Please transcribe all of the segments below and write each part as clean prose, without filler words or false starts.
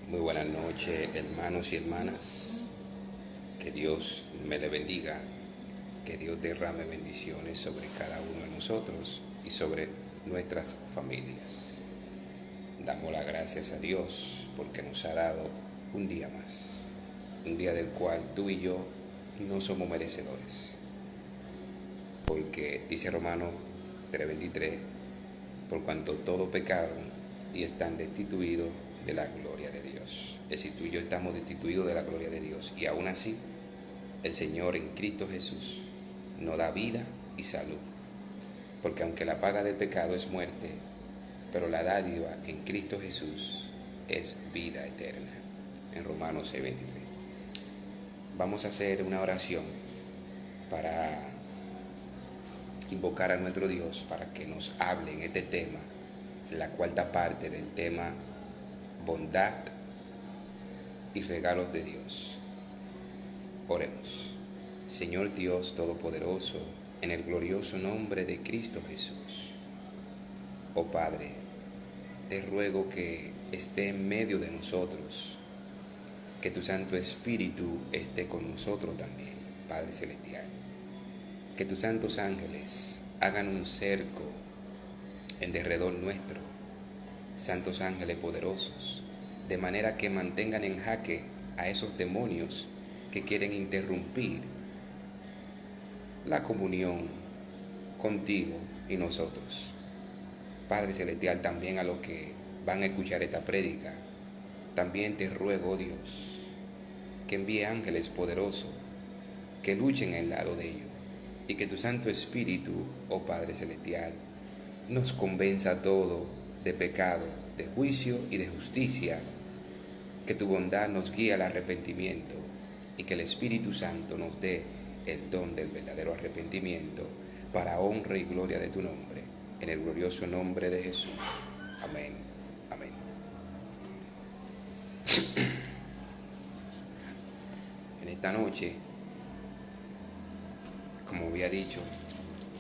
Muy buenas noches, hermanos y hermanas. Que Dios me le bendiga, que Dios derrame bendiciones sobre cada uno de nosotros y sobre nuestras familias. Damos las gracias a Dios porque nos ha dado un día más, un día del cual tú y yo no somos merecedores. Porque dice Romanos 3:23, por cuanto todos pecaron y están destituidos de la gloria de Dios. Es decir, tú y yo estamos destituidos de la gloria de Dios. Y aún así, el Señor en Cristo Jesús nos da vida y salud. Porque aunque la paga del pecado es muerte, pero la dádiva en Cristo Jesús es vida eterna. En Romanos 6:23. Vamos a hacer una oración para invocar a nuestro Dios para que nos hable en este tema, la cuarta parte del tema bondad y regalos de Dios. Oremos. Señor Dios Todopoderoso, en el glorioso nombre de Cristo Jesús. Oh Padre, te ruego que esté en medio de nosotros, que tu Santo Espíritu esté con nosotros también, Padre Celestial. Que tus santos ángeles hagan un cerco en derredor nuestro, santos ángeles poderosos, de manera que mantengan en jaque a esos demonios que quieren interrumpir la comunión contigo y nosotros. Padre Celestial, también a los que van a escuchar esta prédica, también te ruego, Dios, que envíe ángeles poderosos que luchen al lado de ellos y que tu Santo Espíritu, oh Padre Celestial, nos convenza a todos de pecado, de juicio y de justicia, que tu bondad nos guíe al arrepentimiento y que el Espíritu Santo nos dé el don del verdadero arrepentimiento para honra y gloria de tu nombre, en el glorioso nombre de Jesús. Amén. Amén. En esta noche, como había dicho,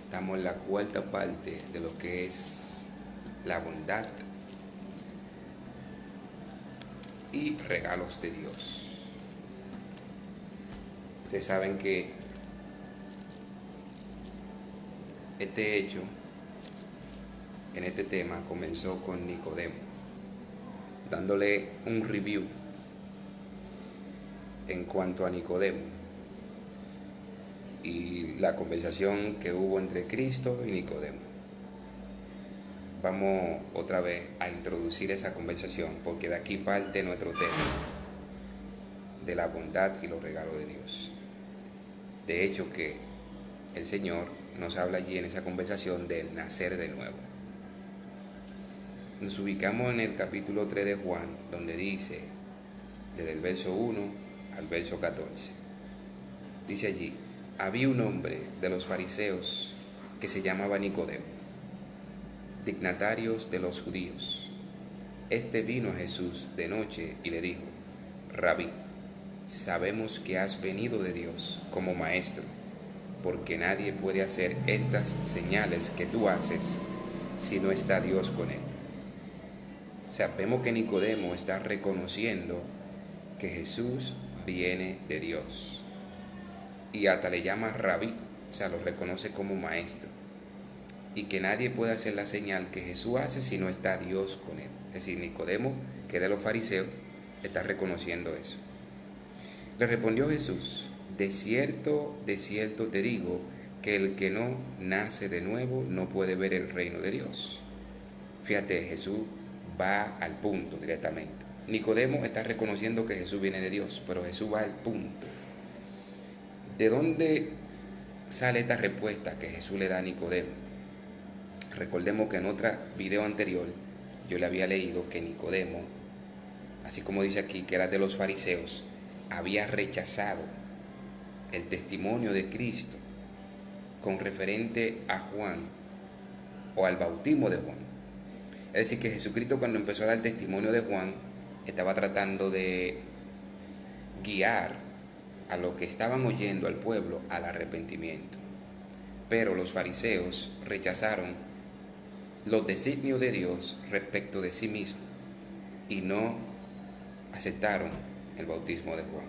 estamos en la cuarta parte de lo que es la bondad y regalos de Dios. Ustedes saben que este hecho, en este tema, comenzó con Nicodemo, dándole un review en cuanto a Nicodemo y la conversación que hubo entre Cristo y Nicodemo. Vamos otra vez a introducir esa conversación porque de aquí parte nuestro tema de la bondad y los regalos de Dios. De hecho que el Señor nos habla allí en esa conversación del nacer de nuevo. Nos ubicamos en el capítulo 3 de Juan, donde dice, desde el verso 1 al verso 14, dice allí, había un hombre de los fariseos que se llamaba Nicodemo, dignatarios de los judíos. Este vino a Jesús de noche y le dijo, Rabí, sabemos que has venido de Dios como maestro, porque nadie puede hacer estas señales que tú haces si no está Dios con él. O sea, vemos que Nicodemo está reconociendo que Jesús viene de Dios. Y hasta le llama rabí, o sea, lo reconoce como maestro. Y que nadie puede hacer la señal que Jesús hace si no está Dios con él. Es decir, Nicodemo, que es de los fariseos, está reconociendo eso. Le respondió Jesús, de cierto te digo, que el que no nace de nuevo no puede ver el reino de Dios. Fíjate, Jesús va al punto directamente. Nicodemo está reconociendo que Jesús viene de Dios, pero Jesús va al punto. ¿De dónde sale esta respuesta que Jesús le da a Nicodemo? Recordemos que en otro video anterior yo le había leído que Nicodemo, así como dice aquí que era de los fariseos, había rechazado el testimonio de Cristo con referente a Juan o al bautismo de Juan. Es decir, que Jesucristo, cuando empezó a dar testimonio de Juan, estaba tratando de guiar a lo que estaban oyendo al pueblo al arrepentimiento. Pero los fariseos rechazaron los designios de Dios respecto de sí mismo y no aceptaron el bautismo de Juan.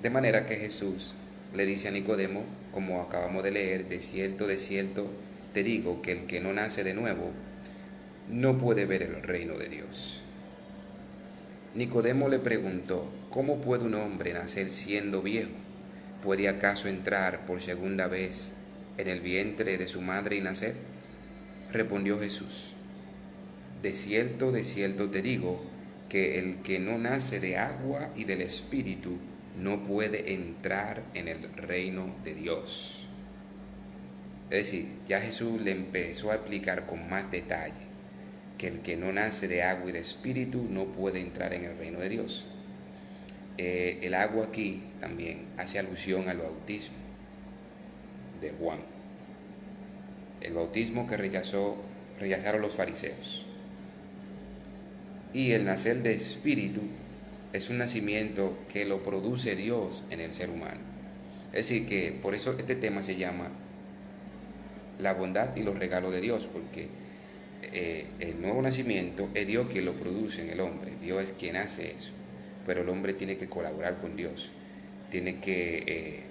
De manera que Jesús le dice a Nicodemo, como acabamos de leer, de cierto, te digo que el que no nace de nuevo no puede ver el reino de Dios. Nicodemo le preguntó, ¿cómo puede un hombre nacer siendo viejo? ¿Puede acaso entrar por segunda vez en el vientre de su madre y nacer? Respondió Jesús, de cierto te digo, que el que no nace de agua y del Espíritu no puede entrar en el reino de Dios. Es decir, ya Jesús le empezó a explicar con más detalle que el que no nace de agua y de Espíritu no puede entrar en el reino de Dios. El agua aquí también hace alusión al bautismo de Juan, el bautismo que rechazaron los fariseos. Y el nacer de Espíritu es un nacimiento que lo produce Dios en el ser humano. Es decir, que por eso este tema se llama la bondad y los regalos de Dios, porque el nuevo nacimiento es Dios quien lo produce en el hombre, Dios es quien hace eso, pero el hombre tiene que colaborar con Dios, tiene que,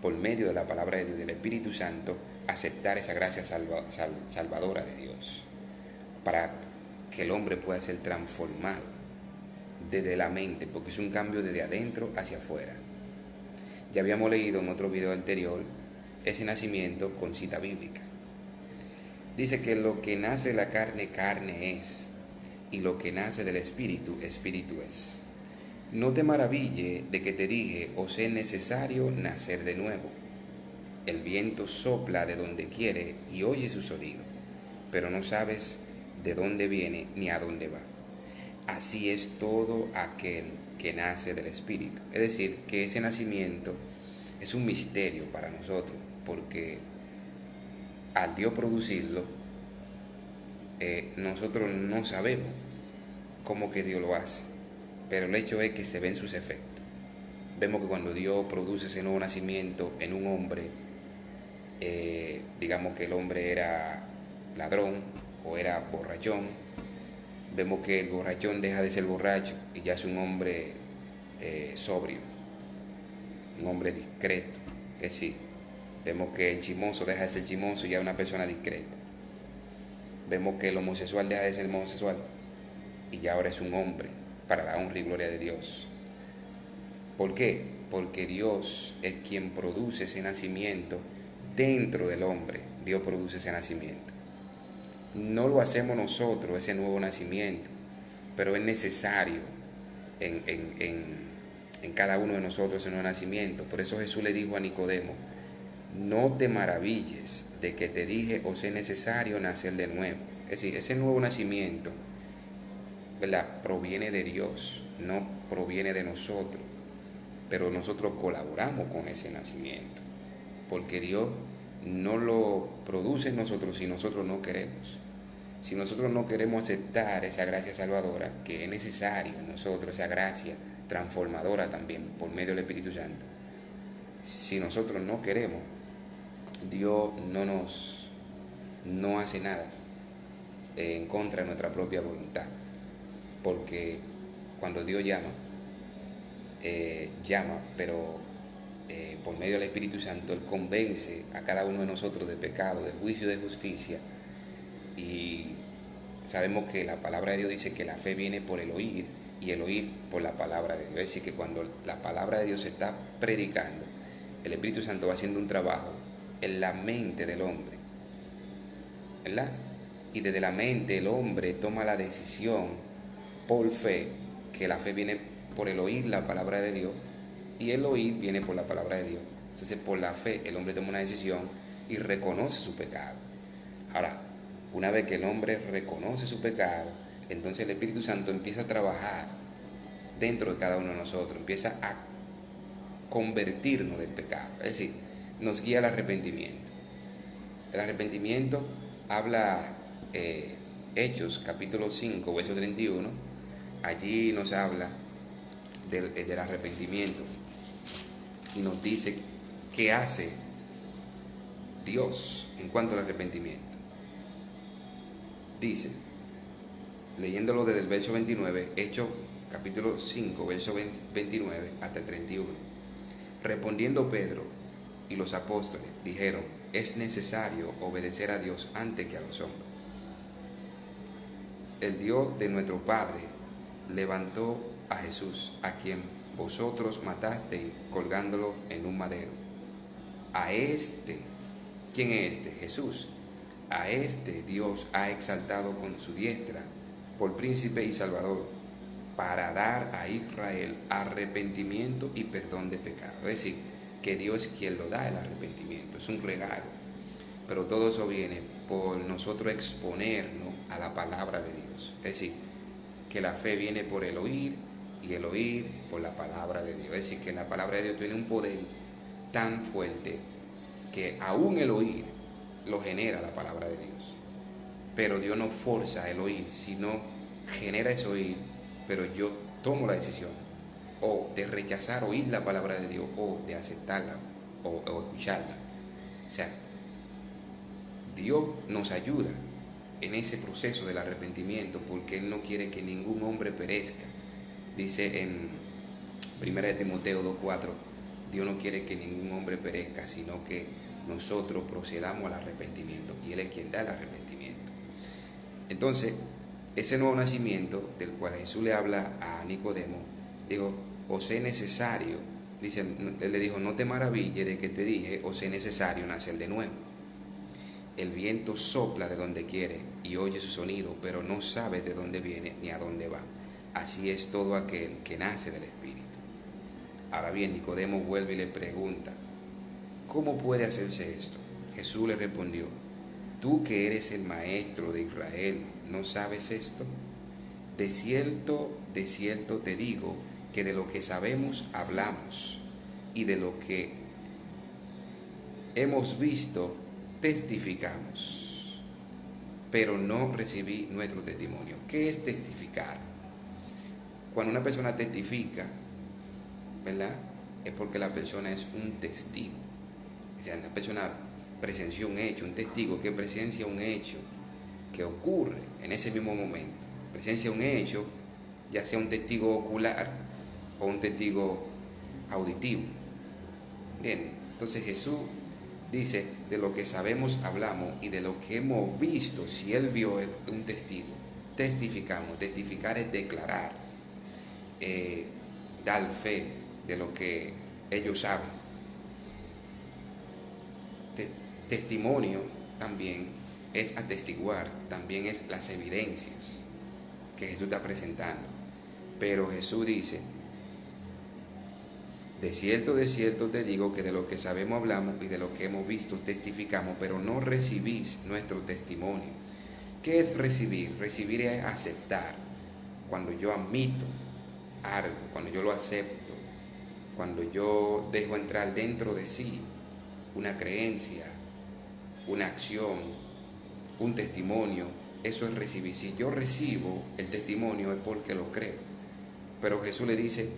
por medio de la palabra de Dios, del Espíritu Santo, aceptar esa gracia salvadora de Dios, para que el hombre pueda ser transformado desde la mente, porque es un cambio desde adentro hacia afuera. Ya habíamos leído en otro video anterior ese nacimiento con cita bíblica. Dice que lo que nace de la carne, carne es, y lo que nace del Espíritu, Espíritu es. No te maraville de que te dije, os es necesario nacer de nuevo. El viento sopla de donde quiere y oye su sonido, pero no sabes de dónde viene ni a dónde va. Así es todo aquel que nace del Espíritu. Es decir, que ese nacimiento es un misterio para nosotros, porque al Dios producirlo, nosotros no sabemos cómo que Dios lo hace, pero el hecho es que se ven sus efectos. Vemos que cuando Dios produce ese nuevo nacimiento en un hombre, digamos que el hombre era ladrón o era borrachón, vemos que el borrachón deja de ser borracho y ya es un hombre sobrio, un hombre discreto, que sí. Vemos que el chismoso deja de ser chismoso y ya es una persona discreta. Vemos que el homosexual deja de ser homosexual y ya ahora es un hombre para la honra y gloria de Dios. ¿Por qué? Porque Dios es quien produce ese nacimiento dentro del hombre. Dios produce ese nacimiento. No lo hacemos nosotros, ese nuevo nacimiento, pero es necesario en cada uno de nosotros ese nuevo nacimiento. Por eso Jesús le dijo a Nicodemo, no te maravilles de que te dije, os es necesario nacer de nuevo. Es decir, ese nuevo nacimiento, ¿verdad?, proviene de Dios, no proviene de nosotros, pero nosotros colaboramos con ese nacimiento, porque Dios no lo produce en nosotros si nosotros no queremos. Si nosotros no queremos aceptar esa gracia salvadora, que es necesario en nosotros, esa gracia transformadora también por medio del Espíritu Santo, si nosotros no queremos, Dios no hace nada en contra de nuestra propia voluntad, porque cuando Dios llama, pero por medio del Espíritu Santo, Él convence a cada uno de nosotros de pecado, de juicio, de justicia, y sabemos que la palabra de Dios dice que la fe viene por el oír, y el oír por la palabra de Dios. Es decir, que cuando la palabra de Dios se está predicando, el Espíritu Santo va haciendo un trabajo en la mente del hombre, ¿verdad? Y desde la mente el hombre toma la decisión por fe, que la fe viene por el oír la palabra de Dios, y el oír viene por la palabra de Dios. Entonces, por la fe el hombre toma una decisión y reconoce su pecado. Ahora, una vez que el hombre reconoce su pecado, entonces el Espíritu Santo empieza a trabajar dentro de cada uno de nosotros, empieza a convertirnos del pecado, es decir, nos guía al arrepentimiento. El arrepentimiento habla, Hechos capítulo 5, verso 31, allí nos habla del arrepentimiento y nos dice qué hace Dios en cuanto al arrepentimiento. Dice, leyéndolo desde el verso 29, Hechos capítulo 5, verso 29 hasta el 31. Respondiendo Pedro y los apóstoles dijeron: es necesario obedecer a Dios antes que a los hombres. El Dios de nuestro Padre levantó a Jesús, a quien vosotros matasteis colgándolo en un madero. A este, ¿quién es este? Jesús. A este Dios ha exaltado con su diestra por príncipe y salvador, para dar a Israel arrepentimiento y perdón de pecado. Es decir, que Dios es quien lo da, el arrepentimiento, es un regalo. Pero todo eso viene por nosotros exponernos a la palabra de Dios. Es decir, que la fe viene por el oír y el oír por la palabra de Dios. Es decir, que la palabra de Dios tiene un poder tan fuerte que aún el oír lo genera la palabra de Dios. Pero Dios no forza el oír, sino genera ese oír, pero yo tomo la decisión o de rechazar oír la palabra de Dios o de aceptarla o escucharla. O sea, Dios nos ayuda en ese proceso del arrepentimiento porque Él no quiere que ningún hombre perezca. Dice en 1 Timoteo 2:4, Dios no quiere que ningún hombre perezca, sino que nosotros procedamos al arrepentimiento, y Él es quien da el arrepentimiento. Entonces, ese nuevo nacimiento del cual Jesús le habla a Nicodemo, dijo: os es necesario, dice, Él le dijo: no te maravilles de que te dije, os es necesario nacer de nuevo. El viento sopla de donde quiere y oye su sonido, pero no sabe de dónde viene ni a dónde va. Así es todo aquel que nace del Espíritu. Ahora bien, Nicodemo vuelve y le pregunta: ¿cómo puede hacerse esto? Jesús le respondió: tú que eres el maestro de Israel, ¿no sabes esto? De cierto te digo que de lo que sabemos hablamos, y de lo que hemos visto testificamos, pero no recibí nuestro testimonio. ¿Qué es testificar? Cuando una persona testifica, ¿verdad?, es porque la persona es un testigo. O sea, una persona presenció un hecho, un testigo que presencia un hecho que ocurre en ese mismo momento. Presencia un hecho, ya sea un testigo ocular o un testigo auditivo. ¿Entiendes? Entonces Jesús dice: de lo que sabemos hablamos, y de lo que hemos visto, si Él vio, es un testigo, testificamos. Testificar es declarar, dar fe de lo que ellos saben. Testimonio también es atestiguar, también es las evidencias que Jesús está presentando. Pero Jesús dice: de cierto te digo que de lo que sabemos hablamos, y de lo que hemos visto testificamos, pero no recibís nuestro testimonio. ¿Qué es recibir? Recibir es aceptar. Cuando yo admito algo, cuando yo lo acepto, cuando yo dejo entrar dentro de sí una creencia, una acción, un testimonio, eso es recibir. Si yo recibo el testimonio es porque lo creo. Pero Jesús le dice: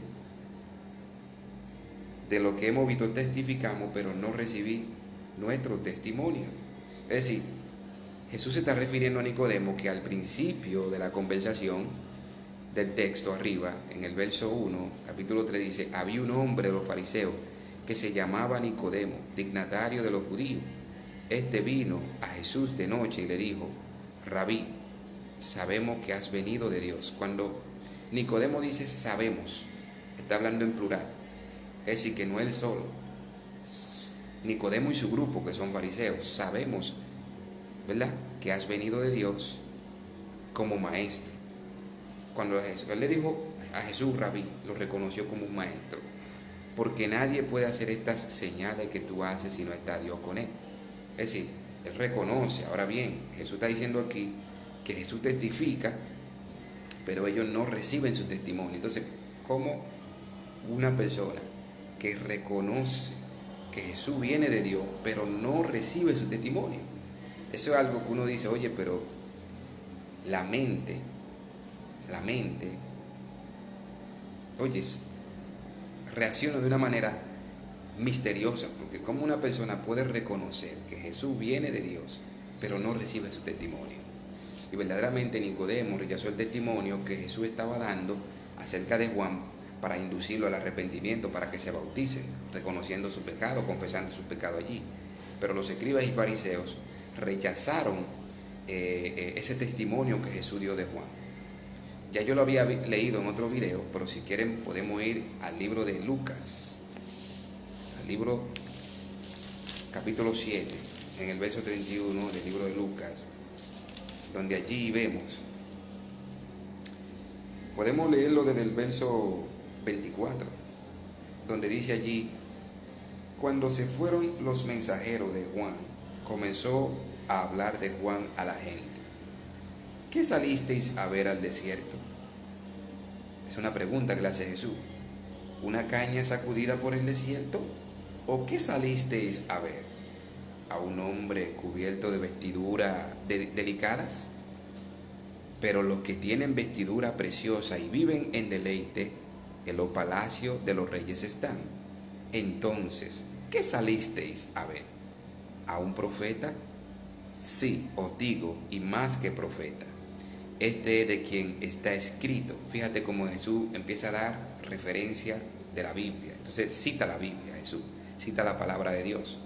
de lo que hemos visto testificamos, pero no recibí nuestro testimonio. Es decir, Jesús se está refiriendo a Nicodemo, que al principio de la conversación del texto arriba, en el verso 1, capítulo 3, dice: había un hombre de los fariseos que se llamaba Nicodemo, dignatario de los judíos. Este vino a Jesús de noche y le dijo: Rabí, sabemos que has venido de Dios. Cuando Nicodemo dice sabemos, está hablando en plural. Es decir, que no él solo. Nicodemo y su grupo, que son fariseos, sabemos, ¿verdad?, que has venido de Dios como maestro. Cuando él le dijo a Jesús Rabí, lo reconoció como un maestro, porque nadie puede hacer estas señales que tú haces si no está Dios con él. Es decir, él reconoce. Ahora bien, Jesús está diciendo aquí que Jesús testifica, pero ellos no reciben su testimonio. Entonces, ¿cómo una persona que reconoce que Jesús viene de Dios, pero no recibe su testimonio? Eso es algo que uno dice: oye, pero la mente, oye, reacciona de una manera misteriosa, porque como una persona puede reconocer que Jesús viene de Dios, pero no recibe su testimonio. Y verdaderamente Nicodemo rechazó el testimonio que Jesús estaba dando acerca de Juan para inducirlo al arrepentimiento, para que se bautice, reconociendo su pecado, confesando su pecado allí. Pero los escribas y fariseos rechazaron ese testimonio que Jesús dio de Juan. Ya yo lo había leído en otro video, pero si quieren podemos ir al libro de Lucas, al libro capítulo 7, en el verso 31 del libro de Lucas, donde allí vemos, podemos leerlo desde el verso 24, donde dice allí: cuando se fueron los mensajeros de Juan, comenzó a hablar de Juan a la gente. ¿Qué salisteis a ver al desierto? Es una pregunta que le hace Jesús. ¿Una caña sacudida por el desierto? ¿O qué salisteis a ver? ¿A un hombre cubierto de vestiduras delicadas? Pero los que tienen vestidura preciosa y viven en deleite, en los palacios de los reyes están. Entonces, ¿qué salisteis a ver? ¿A un profeta? Sí, os digo, y más que profeta. Este es de quien está escrito. Fíjate cómo Jesús empieza a dar referencia de la Biblia. Entonces cita la Biblia, Jesús, cita la palabra de Dios.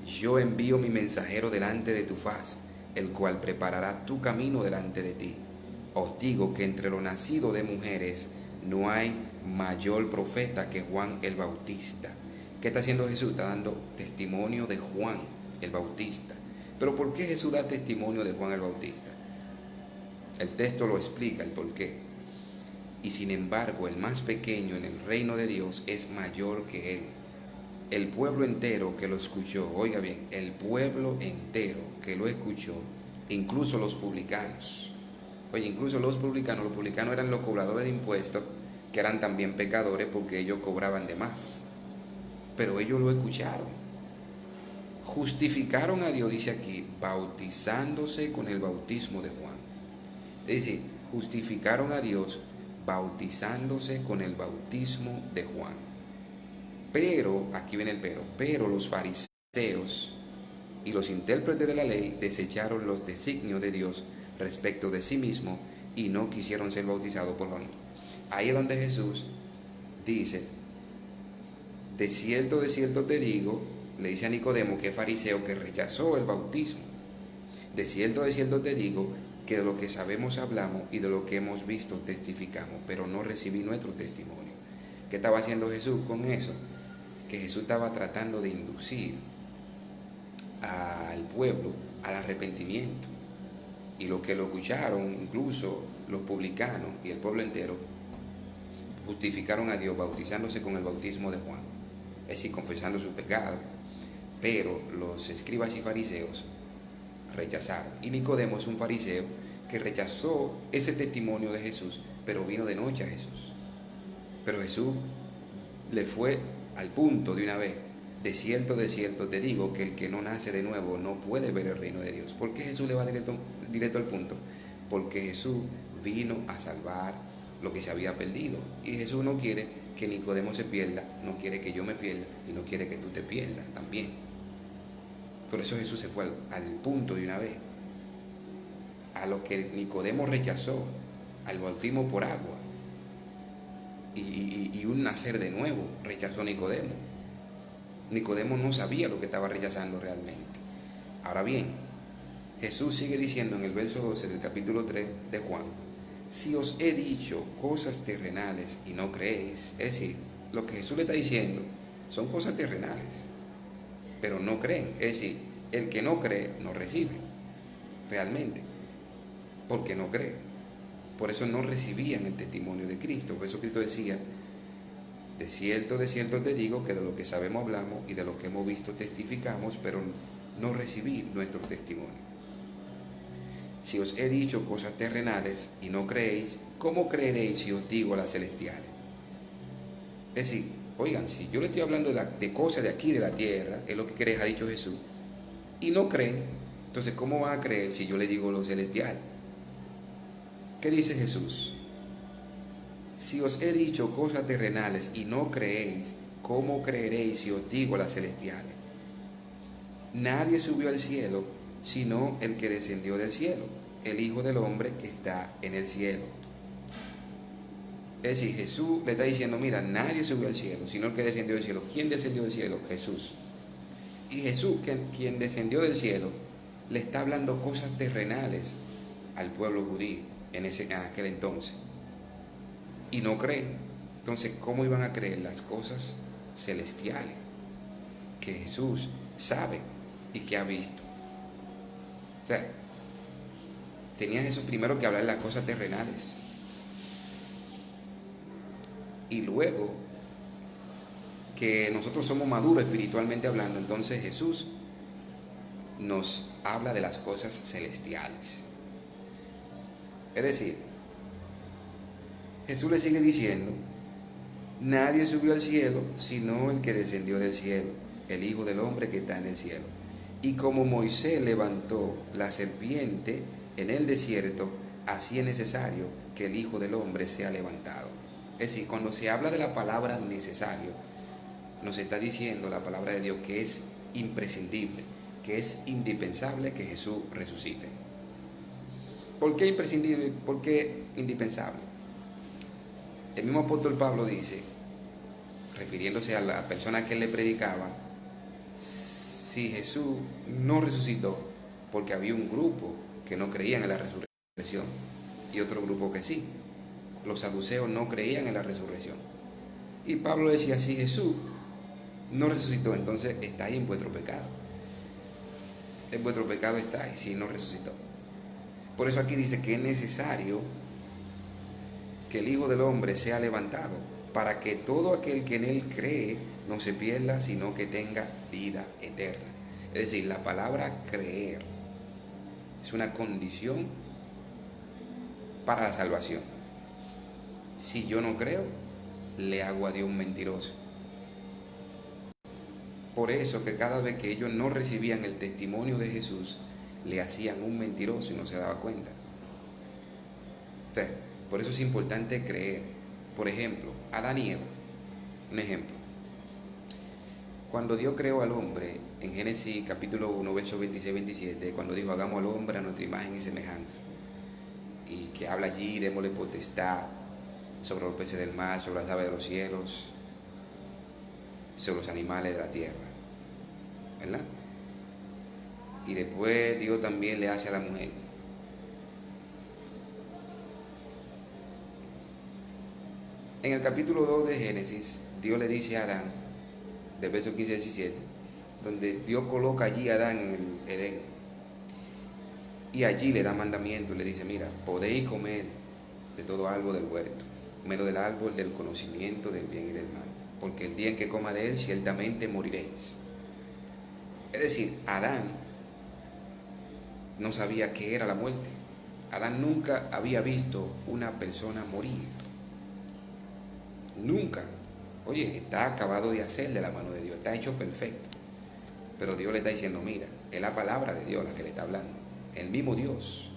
Yo envío mi mensajero delante de tu faz, el cual preparará tu camino delante de ti. Os digo que entre lo nacido de mujeres no hay mayor profeta que Juan el Bautista. ¿Qué está haciendo Jesús? Está dando testimonio de Juan el Bautista. ¿Pero por qué Jesús da testimonio de Juan el Bautista? El texto lo explica el porqué. Y sin embargo, el más pequeño en el reino de Dios es mayor que él. El pueblo entero que lo escuchó, oiga bien, el pueblo entero que lo escuchó, incluso los publicanos. Oye, incluso los publicanos eran los cobradores de impuestos, que eran también pecadores porque ellos cobraban de más. Pero ellos lo escucharon. Justificaron a Dios, dice aquí, bautizándose con el bautismo de Juan. Es decir, justificaron a Dios bautizándose con el bautismo de Juan. Pero, aquí viene el pero los fariseos y los intérpretes de la ley desecharon los designios de Dios respecto de sí mismo y no quisieron ser bautizados por Juan. Ahí es donde Jesús dice: de cierto te digo, le dice a Nicodemo, que es fariseo, que rechazó el bautismo. De cierto te digo, que de lo que sabemos hablamos y de lo que hemos visto testificamos, pero no recibí nuestro testimonio. ¿Qué estaba haciendo Jesús con eso? Que Jesús estaba tratando de inducir al pueblo al arrepentimiento. Y los que lo escucharon, incluso los publicanos y el pueblo entero, justificaron a Dios bautizándose con el bautismo de Juan, es decir, confesando sus pecados. Pero los escribas y fariseos rechazaron. Y Nicodemo es un fariseo que rechazó ese testimonio de Jesús, pero vino de noche a Jesús. Pero Jesús le fue al punto de una vez: de cierto te digo, que el que no nace de nuevo no puede ver el reino de Dios. ¿Por qué Jesús le va directo al punto? Porque Jesús vino a salvar lo que se había perdido. Y Jesús no quiere que Nicodemo se pierda, no quiere que yo me pierda, y no quiere que tú te pierdas también. Por eso Jesús se fue al punto de una vez. A lo que Nicodemo rechazó, al bautismo por agua y un nacer de nuevo, rechazó Nicodemo. Nicodemo no sabía lo que estaba rechazando realmente. Ahora bien, Jesús sigue diciendo en el verso 12 del capítulo 3 de Juan: si os he dicho cosas terrenales y no creéis. Es decir, lo que Jesús le está diciendo son cosas terrenales, pero no creen. Es decir, el que no cree no recibe realmente, porque no cree. Por eso no recibían el testimonio de Cristo. Por eso Cristo decía: de cierto te digo, que de lo que sabemos hablamos y de lo que hemos visto testificamos, pero no recibí nuestro testimonio. Si os he dicho cosas terrenales y no creéis, ¿cómo creeréis si os digo las celestiales? Es decir, oigan, si yo le estoy hablando de cosas de aquí, de la tierra, es lo que ha dicho Jesús, y no creen, entonces ¿cómo van a creer si yo le digo lo celestial? ¿Qué dice Jesús? Si os he dicho cosas terrenales y no creéis, ¿cómo creeréis si os digo las celestiales? Nadie subió al cielo sino el que descendió del cielo, el Hijo del Hombre que está en el cielo. Es decir, Jesús le está diciendo, mira, nadie subió al cielo, sino el que descendió del cielo. ¿Quién descendió del cielo? Jesús. Y Jesús, quien descendió del cielo, le está hablando cosas terrenales al pueblo judío en aquel entonces. Y no creen. Entonces, ¿cómo iban a creer las cosas celestiales que Jesús sabe y que ha visto? O sea, tenía Jesús primero que hablar de las cosas terrenales. Y luego que nosotros somos maduros espiritualmente hablando, entonces Jesús nos habla de las cosas celestiales. Es decir, Jesús le sigue diciendo, nadie subió al cielo sino el que descendió del cielo, el Hijo del Hombre que está en el cielo. Y como Moisés levantó la serpiente en el desierto, así es necesario que el Hijo del Hombre sea levantado. Es decir, cuando se habla de la palabra necesario, nos está diciendo la palabra de Dios que es imprescindible, que es indispensable que Jesús resucite. ¿Por qué imprescindible? ¿Por qué indispensable? El mismo apóstol Pablo dice, refiriéndose a la persona que él le predicaba, si Jesús no resucitó, porque había un grupo que no creían en la resurrección y otro grupo que sí. Los saduceos no creían en la resurrección. Y Pablo decía, si Jesús no resucitó, entonces está ahí en vuestro pecado. En vuestro pecado está ahí, si no resucitó. Por eso aquí dice que es necesario que el Hijo del Hombre sea levantado, para que todo aquel que en él cree no se pierda, sino que tenga vida eterna. Es decir, la palabra creer es una condición para la salvación. Si yo no creo, le hago a Dios un mentiroso. Por eso que cada vez que ellos no recibían el testimonio de Jesús, le hacían un mentiroso y no se daba cuenta. O sea, por eso es importante creer. Por ejemplo, Adán y Eva. Un ejemplo. Cuando Dios creó al hombre, en Génesis capítulo 1, versos 26-27, cuando dijo, hagamos al hombre a nuestra imagen y semejanza, y que habla allí, démosle potestad sobre los peces del mar, sobre las aves de los cielos, sobre los animales de la tierra, ¿verdad? Y después Dios también le hace a la mujer. En el capítulo 2 de Génesis, Dios le dice a Adán, del verso 15-17, donde Dios coloca allí a Adán en el Edén, y allí le da mandamiento, le dice, mira, podéis comer de todo árbol del huerto, menos del árbol del conocimiento del bien y del mal, porque el día en que coma de él, ciertamente moriréis. Es decir, Adán no sabía qué era la muerte. Adán nunca había visto una persona morir. Nunca. Oye, está acabado de hacer de la mano de Dios, está hecho perfecto. Pero Dios le está diciendo, mira, es la palabra de Dios la que le está hablando. El mismo Dios.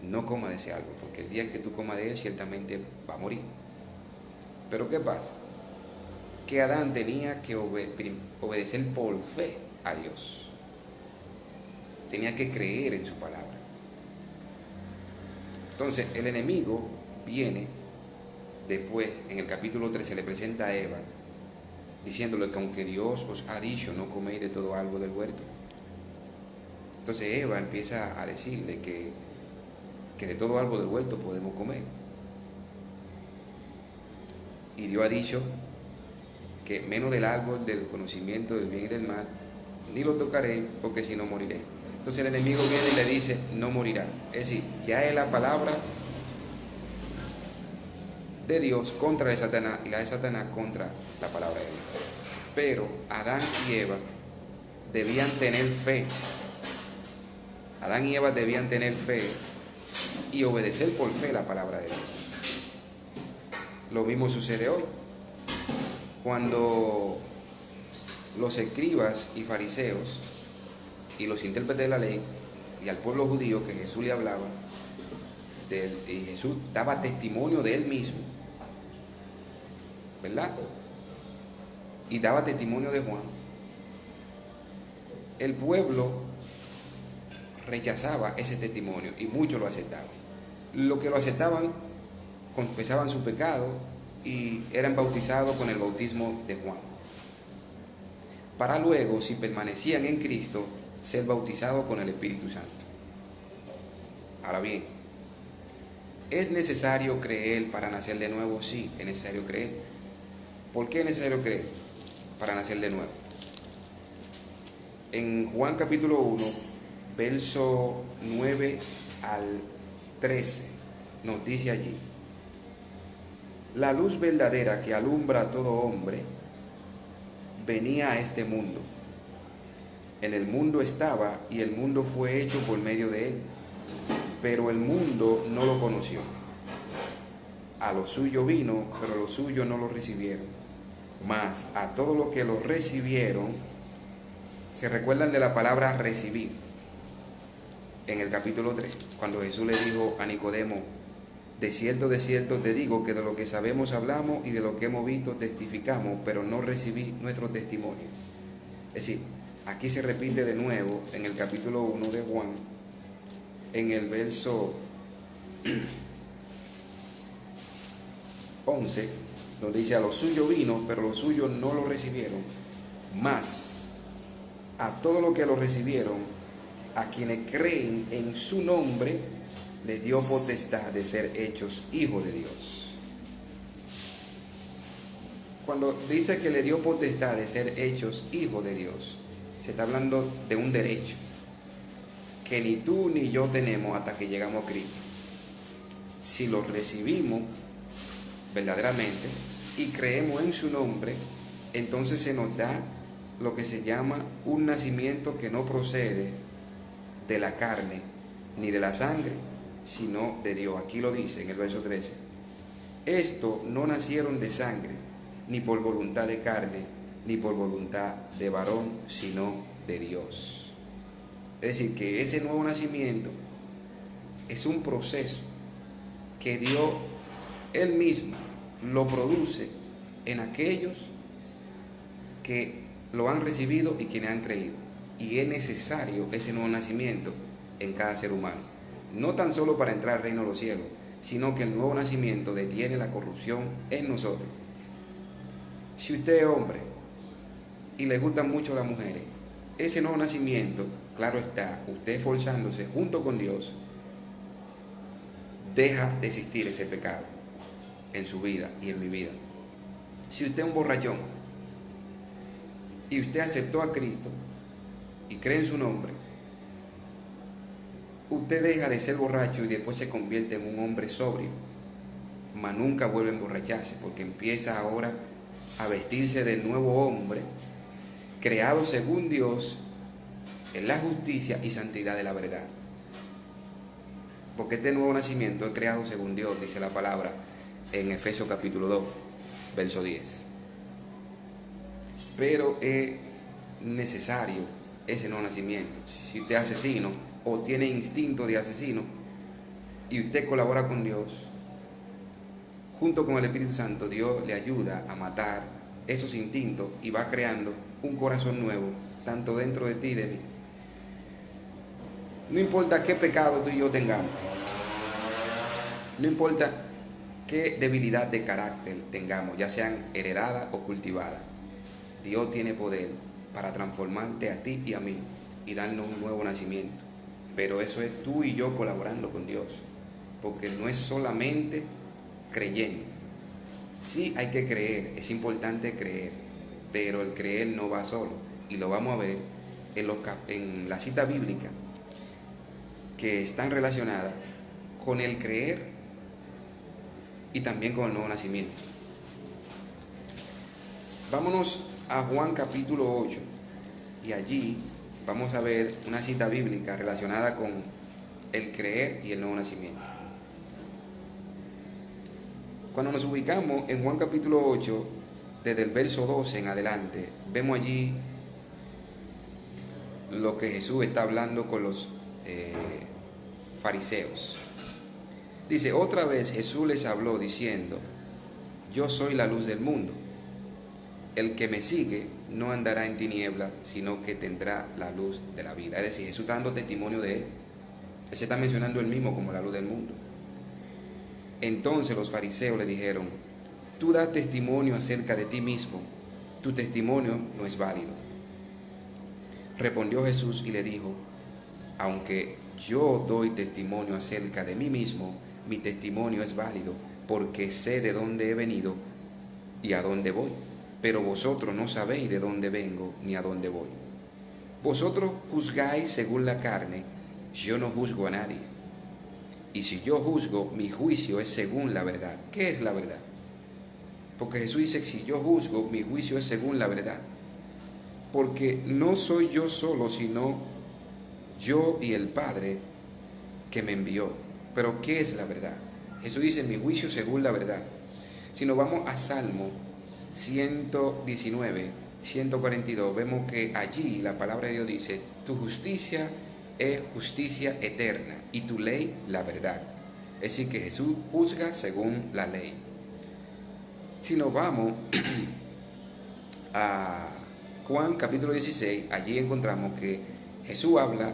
No coma de ese árbol, porque el día en que tú comas de él, ciertamente va a morir. Pero ¿qué pasa? Que Adán tenía que obedecer por fe a Dios. Tenía que creer en su palabra. Entonces, el enemigo viene después, en el capítulo 3, se le presenta a Eva, diciéndole que aunque Dios os ha dicho no coméis de todo árbol del huerto. Entonces Eva empieza a decirle que de todo árbol del huerto podemos comer. Y Dios ha dicho que menos del árbol del conocimiento del bien y del mal, ni lo tocaréis, porque si no moriré. Entonces el enemigo viene y le dice, no morirá. Es decir, ya es la palabra de Dios contra la de Satanás, y la de Satanás contra la palabra de Dios. Pero Adán y Eva debían tener fe. Adán y Eva debían tener fe y obedecer por fe la palabra de Dios. Lo mismo sucede hoy. Cuando los escribas y fariseos y los intérpretes de la ley y al pueblo judío que Jesús le hablaba, y Jesús daba testimonio de él mismo, ¿verdad? Y daba testimonio de Juan. El pueblo rechazaba ese testimonio y muchos lo aceptaban. Los que lo aceptaban confesaban su pecado y eran bautizados con el bautismo de Juan, para luego, si permanecían en Cristo, ser bautizados con el Espíritu Santo. Ahora bien, ¿es necesario creer para nacer de nuevo? Sí, es necesario creer. ¿Por qué es necesario creer para nacer de nuevo? En Juan capítulo 1, verso 9 al 13, nos dice allí: la luz verdadera que alumbra a todo hombre venía a este mundo. En el mundo estaba y el mundo fue hecho por medio de él, pero el mundo no lo conoció. A lo suyo vino, pero los suyos no lo recibieron. Mas a todos los que lo recibieron, ¿se recuerdan de la palabra recibir? En el capítulo 3, cuando Jesús le dijo a Nicodemo: de cierto te digo que de lo que sabemos hablamos y de lo que hemos visto testificamos, pero no recibí nuestro testimonio. Es decir, aquí se repite de nuevo en el capítulo 1 de Juan, en el verso 11, donde dice: a lo suyo vino, pero los suyos no lo recibieron. Mas a todos los que lo recibieron, a quienes creen en su nombre, les dio potestad de ser hechos hijos de Dios. Cuando dice que le dio potestad de ser hechos hijos de Dios, se está hablando de un derecho que ni tú ni yo tenemos hasta que llegamos a Cristo. Si lo recibimos verdaderamente y creemos en su nombre, entonces se nos da lo que se llama un nacimiento que no procede de la carne ni de la sangre, sino de Dios. Aquí lo dice en el verso 13: estos no nacieron de sangre, ni por voluntad de carne, ni por voluntad de varón, sino de Dios. Es decir, que ese nuevo nacimiento es un proceso que Dios Él mismo lo produce en aquellos que lo han recibido y quienes han creído. Y es necesario ese nuevo nacimiento en cada ser humano. No tan solo para entrar al reino de los cielos, sino que el nuevo nacimiento detiene la corrupción en nosotros. Si usted es hombre y le gustan mucho las mujeres, ese nuevo nacimiento, claro está, usted esforzándose junto con Dios, deja de existir ese pecado en su vida y en mi vida. Si usted es un borrachón y usted aceptó a Cristo y cree en su nombre, usted deja de ser borracho y después se convierte en un hombre sobrio, mas nunca vuelve a emborracharse, porque empieza ahora a vestirse del nuevo hombre, creado según Dios, en la justicia y santidad de la verdad. Porque este nuevo nacimiento es creado según Dios, dice la palabra en Efesios capítulo 2, verso 10. Pero es necesario ese nuevo nacimiento. Si usted es asesino o tiene instinto de asesino y usted colabora con Dios, junto con el Espíritu Santo, Dios le ayuda a matar esos instintos y va creando un corazón nuevo, tanto dentro de ti y de mí. No importa qué pecado tú y yo tengamos, no importa qué debilidad de carácter tengamos, ya sean heredadas o cultivadas, Dios tiene poder para transformarte a ti y a mí y darnos un nuevo nacimiento. Pero eso es tú y yo colaborando con Dios, porque no es solamente creyendo. Sí hay que creer, es importante creer, pero el creer no va solo, y lo vamos a ver en la cita bíblica que están relacionadas con el creer y también con el nuevo nacimiento. Vámonos a Juan capítulo 8 y allí vamos a ver una cita bíblica relacionada con el creer y el nuevo nacimiento. Cuando nos ubicamos en Juan capítulo 8, desde el verso 12 en adelante, vemos allí lo que Jesús está hablando con los fariseos. Dice: otra vez Jesús les habló diciendo: yo soy la luz del mundo. El que me sigue no andará en tinieblas, sino que tendrá la luz de la vida. Es decir, Jesús está dando testimonio de él. Él se está mencionando él mismo como la luz del mundo. Entonces los fariseos le dijeron: tú das testimonio acerca de ti mismo, tu testimonio no es válido. Respondió Jesús y le dijo: aunque yo doy testimonio acerca de mí mismo, mi testimonio es válido, porque sé de dónde he venido y a dónde voy. Pero vosotros no sabéis de dónde vengo ni a dónde voy. Vosotros juzgáis según la carne, yo no juzgo a nadie. Y si yo juzgo, mi juicio es según la verdad. ¿Qué es la verdad? Porque Jesús dice que si yo juzgo, mi juicio es según la verdad. Porque no soy yo solo, sino yo y el Padre que me envió. Pero ¿qué es la verdad? Jesús dice: mi juicio según la verdad. Si nos vamos a Salmo 119, 142, vemos que allí la palabra de Dios dice: tu justicia es justicia eterna y tu ley la verdad. Es decir, que Jesús juzga según la ley. Si nos vamos a Juan capítulo 16, allí encontramos que Jesús habla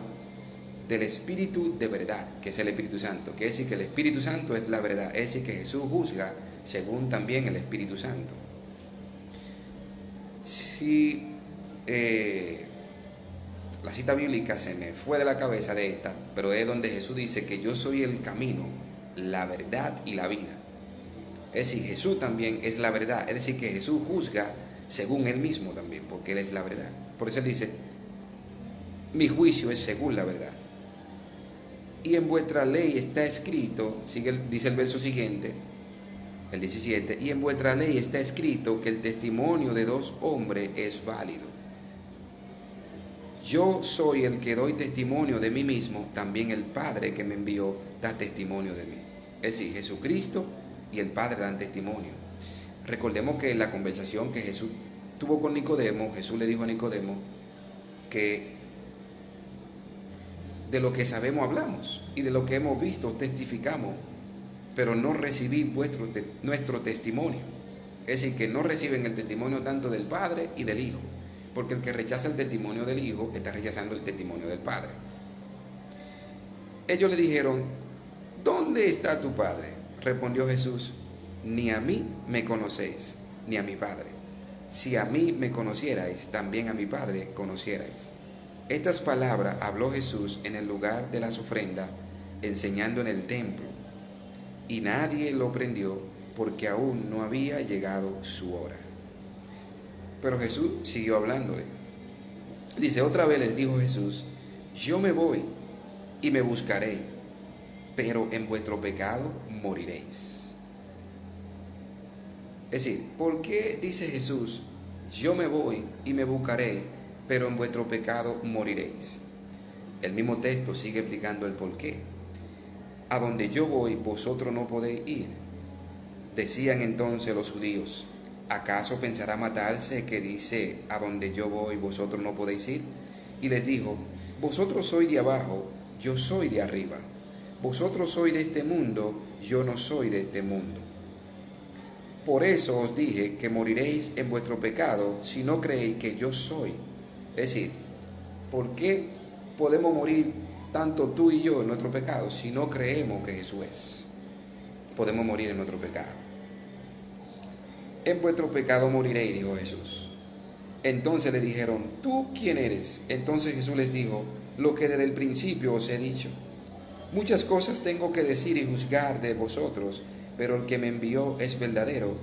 del Espíritu de verdad, que es el Espíritu Santo, que es decir, que el Espíritu Santo es la verdad, es decir, que Jesús juzga según también el Espíritu Santo. Si la cita bíblica se me fue de la cabeza de esta, pero es donde Jesús dice que yo soy el camino, la verdad y la vida. Es decir, Jesús también es la verdad, es decir, que Jesús juzga según Él mismo también, porque Él es la verdad. Por eso Él dice: mi juicio es según la verdad. Y en vuestra ley está escrito, dice el verso siguiente, el 17, y en vuestra ley está escrito que el testimonio de dos hombres es válido. Yo soy el que doy testimonio de mí mismo, también el Padre que me envió da testimonio de mí. Es decir, Jesucristo y el Padre dan testimonio. Recordemos que en la conversación que Jesús tuvo con Nicodemo, Jesús le dijo a Nicodemo que de lo que sabemos hablamos y de lo que hemos visto testificamos, pero no recibid nuestro testimonio. Es decir, que no reciben el testimonio tanto del Padre y del Hijo, porque el que rechaza el testimonio del Hijo está rechazando el testimonio del Padre. Ellos le dijeron: ¿dónde está tu Padre? Respondió Jesús: ni a mí me conocéis, ni a mi Padre. Si a mí me conocierais, también a mi Padre conocierais. Estas palabras habló Jesús en el lugar de las ofrendas, enseñando en el templo, y nadie lo prendió porque aún no había llegado su hora. Pero Jesús siguió hablándole. Dice: otra vez les dijo Jesús: yo me voy y me buscaré, pero en vuestro pecado moriréis. Es decir, ¿por qué dice Jesús: yo me voy y me buscaré, pero en vuestro pecado moriréis? El mismo texto sigue explicando el por qué. A donde yo voy, vosotros no podéis ir. Decían entonces los judíos: ¿acaso pensará matarse que dice: a donde yo voy, vosotros no podéis ir? Y les dijo: vosotros sois de abajo, yo soy de arriba. Vosotros sois de este mundo, yo no soy de este mundo. Por eso os dije que moriréis en vuestro pecado si no creéis que yo soy. Es decir, ¿por qué podemos morir tanto tú y yo en nuestro pecado si no creemos que Jesús es? Podemos morir en nuestro pecado. En vuestro pecado moriréis, dijo Jesús. Entonces le dijeron: ¿tú quién eres? Entonces Jesús les dijo: lo que desde el principio os he dicho. Muchas cosas tengo que decir y juzgar de vosotros, pero el que me envió es verdadero,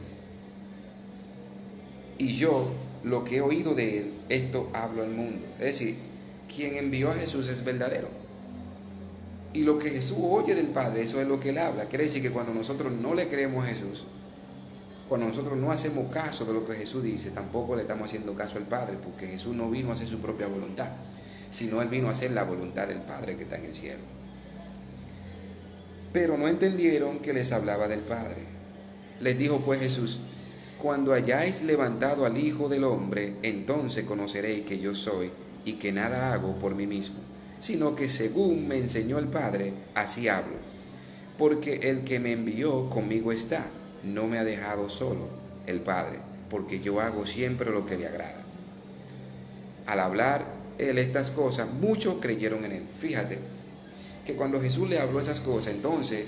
y yo lo que he oído de él, esto hablo al mundo. Es decir, quien envió a Jesús es verdadero, y lo que Jesús oye del Padre, eso es lo que él habla. Quiere decir que cuando nosotros no le creemos a Jesús, cuando nosotros no hacemos caso de lo que Jesús dice, tampoco le estamos haciendo caso al Padre, porque Jesús no vino a hacer su propia voluntad, sino él vino a hacer la voluntad del Padre que está en el cielo. Pero no entendieron que les hablaba del Padre. Les dijo pues Jesús: cuando hayáis levantado al Hijo del Hombre, entonces conoceréis que yo soy, y que nada hago por mí mismo, sino que según me enseñó el Padre, así hablo. Porque el que me envió conmigo está, no me ha dejado solo el Padre, porque yo hago siempre lo que le agrada. Al hablar él estas cosas, muchos creyeron en él. Fíjate que cuando Jesús le habló esas cosas, entonces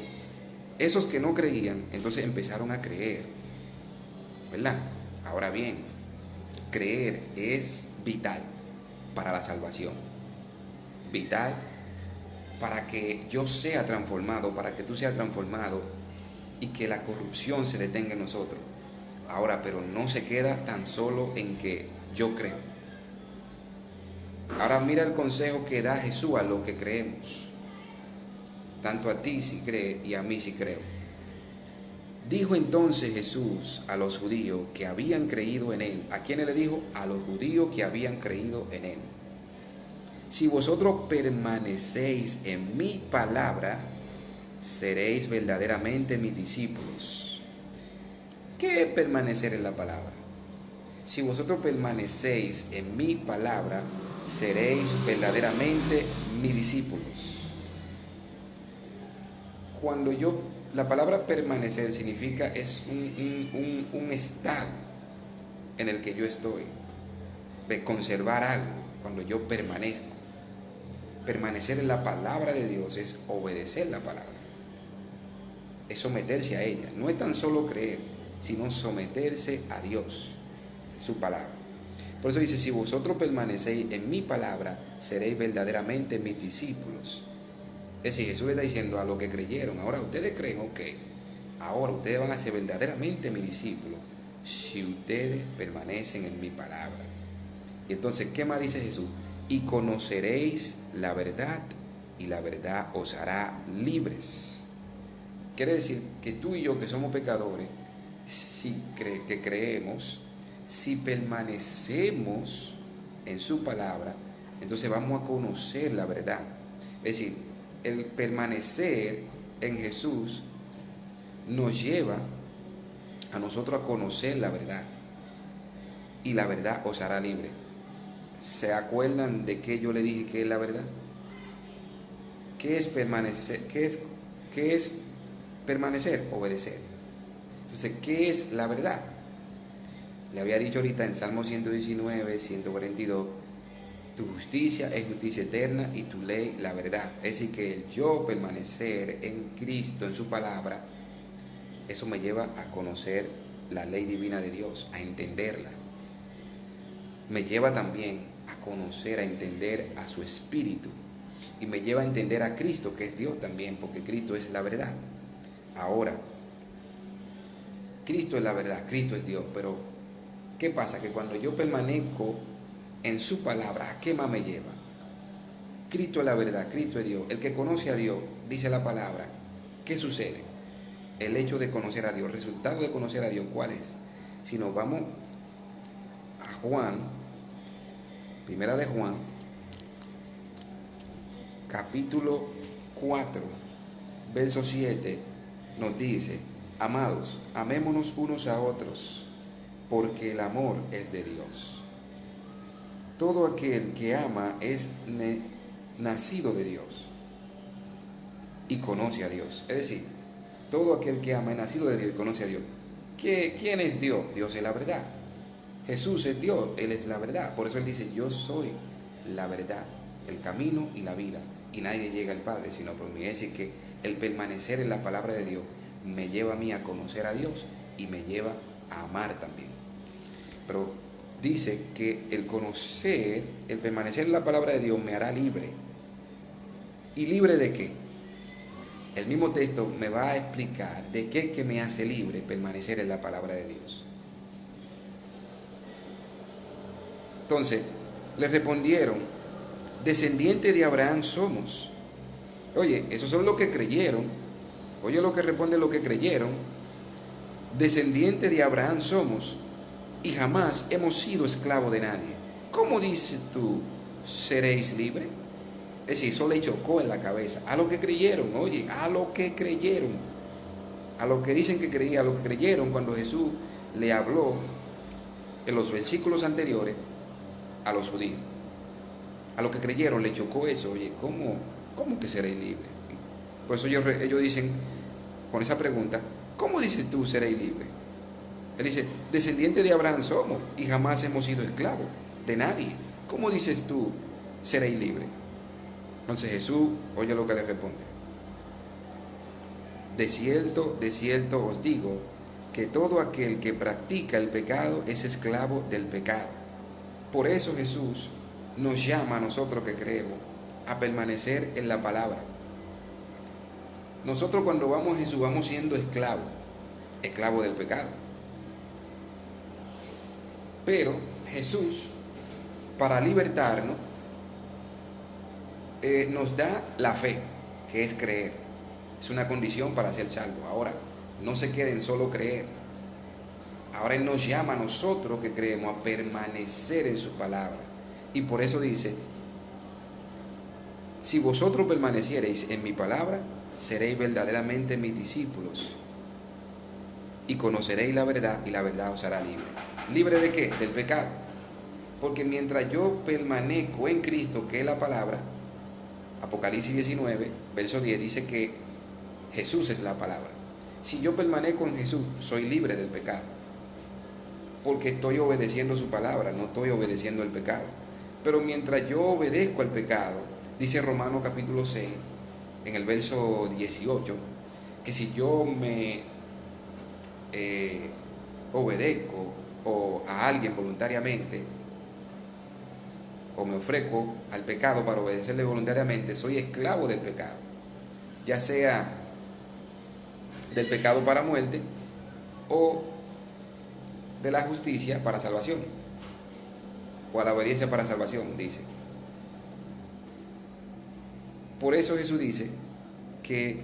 Esos que no creían, entonces empezaron a creer, ¿verdad? Ahora bien, creer es vital para la salvación, vital para que yo sea transformado, para que tú seas transformado y que la corrupción se detenga en nosotros. Ahora, pero no se queda tan solo en que yo creo. Ahora mira el consejo que da Jesús a los que creemos, tanto a ti si crees y a mí si creo. Dijo entonces Jesús a los judíos que habían creído en él. ¿A quiénes le dijo? A los judíos que habían creído en él. Si vosotros permanecéis en mi palabra, seréis verdaderamente mis discípulos. ¿Qué es permanecer en la palabra? Si vosotros permanecéis en mi palabra, seréis verdaderamente mis discípulos. Cuando la palabra permanecer significa es un estado en el que yo estoy, de conservar algo, cuando yo permanezco. Permanecer en la palabra de Dios es obedecer la palabra, es someterse a ella. No es tan solo creer, sino someterse a Dios, su palabra. Por eso dice, si vosotros permanecéis en mi palabra, seréis verdaderamente mis discípulos. Es decir, Jesús le está diciendo a los que creyeron, ahora ustedes creen, ok, ahora ustedes van a ser verdaderamente mis discípulos si ustedes permanecen en mi palabra. Y entonces, ¿qué más dice Jesús? Y conoceréis la verdad, y la verdad os hará libres. Quiere decir que tú y yo, que somos pecadores, que creemos, si permanecemos en su palabra, entonces vamos a conocer la verdad. Es decir, el permanecer en Jesús nos lleva a nosotros a conocer la verdad, y la verdad os hará libre. ¿Se acuerdan de qué yo le dije que es la verdad? ¿Qué es permanecer? ¿Qué es permanecer? Obedecer. Entonces, ¿qué es la verdad? Le había dicho ahorita en Salmo 119, 142, tu justicia es justicia eterna y tu ley la verdad. Es decir, que el yo permanecer en Cristo, en su palabra, eso me lleva a conocer la ley divina de Dios, a entenderla. Me lleva también a conocer, a entender a su Espíritu. Y me lleva a entender a Cristo, que es Dios también, porque Cristo es la verdad. Ahora, Cristo es la verdad, Cristo es Dios, pero ¿qué pasa? Que cuando yo permanezco en su palabra, ¿a qué más me lleva? Cristo es la verdad, Cristo es Dios. El que conoce a Dios, dice la palabra, ¿qué sucede? El hecho de conocer a Dios, el resultado de conocer a Dios, ¿cuál es? Si nos vamos a Juan, primera de Juan, capítulo 4, verso 7, nos dice, amados, amémonos unos a otros, porque el amor es de Dios. Todo aquel que ama es nacido de Dios y conoce a Dios. Es decir, todo aquel que ama es nacido de Dios y conoce a Dios. ¿Quién es Dios? Dios es la verdad. Jesús es Dios, Él es la verdad. Por eso Él dice, yo soy la verdad, el camino y la vida. Y nadie llega al Padre sino por mí. Es decir, que el permanecer en la palabra de Dios me lleva a mí a conocer a Dios y me lleva a amar también. Pero dice que el conocer, el permanecer en la palabra de Dios me hará libre. ¿Y libre de qué? El mismo texto me va a explicar de qué es que me hace libre permanecer en la palabra de Dios. Entonces, le respondieron, descendientes de Abraham somos. Oye, esos son los que creyeron. Oye lo que responde los que creyeron. Descendientes de Abraham somos y jamás hemos sido esclavos de nadie. ¿Cómo dices tú, seréis libres? Es decir, eso le chocó en la cabeza. A los que creyeron, oye, a los que creyeron. A los que dicen que creían, a los que creyeron cuando Jesús le habló en los versículos anteriores a los judíos. A los que creyeron le chocó eso. Oye, ¿cómo que seréis libres? Por eso ellos dicen, con esa pregunta, ¿cómo dices tú seréis libres? Él dice, descendientes de Abraham somos y jamás hemos sido esclavos de nadie. ¿Cómo dices tú seréis libres? Entonces Jesús, oye lo que le responde. de cierto os digo, que todo aquel que practica el pecado es esclavo del pecado. Por eso Jesús nos llama a nosotros que creemos a permanecer en la palabra. Nosotros cuando vamos a Jesús vamos siendo esclavos del pecado. Pero Jesús, para libertarnos, nos da la fe, que es creer. Es una condición para ser salvo. Ahora, no se quede en solo creer. Ahora Él nos llama a nosotros que creemos a permanecer en su palabra. Y por eso dice, si vosotros permaneciereis en mi palabra, seréis verdaderamente mis discípulos. Y conoceréis la verdad, y la verdad os hará libre. ¿Libre de qué? Del pecado. Porque mientras yo permanezco en Cristo, que es la palabra, Apocalipsis 19, verso 10, dice que Jesús es la palabra. Si yo permanezco en Jesús, soy libre del pecado. Porque estoy obedeciendo su palabra, no estoy obedeciendo el pecado. Pero mientras yo obedezco al pecado, dice Romanos capítulo 6, en el verso 18, que si yo me obedezco a alguien voluntariamente, o me ofrezco al pecado para obedecerle voluntariamente, soy esclavo del pecado, ya sea del pecado para muerte o de la justicia para salvación, o a la obediencia para salvación, dice. Por eso Jesús dice que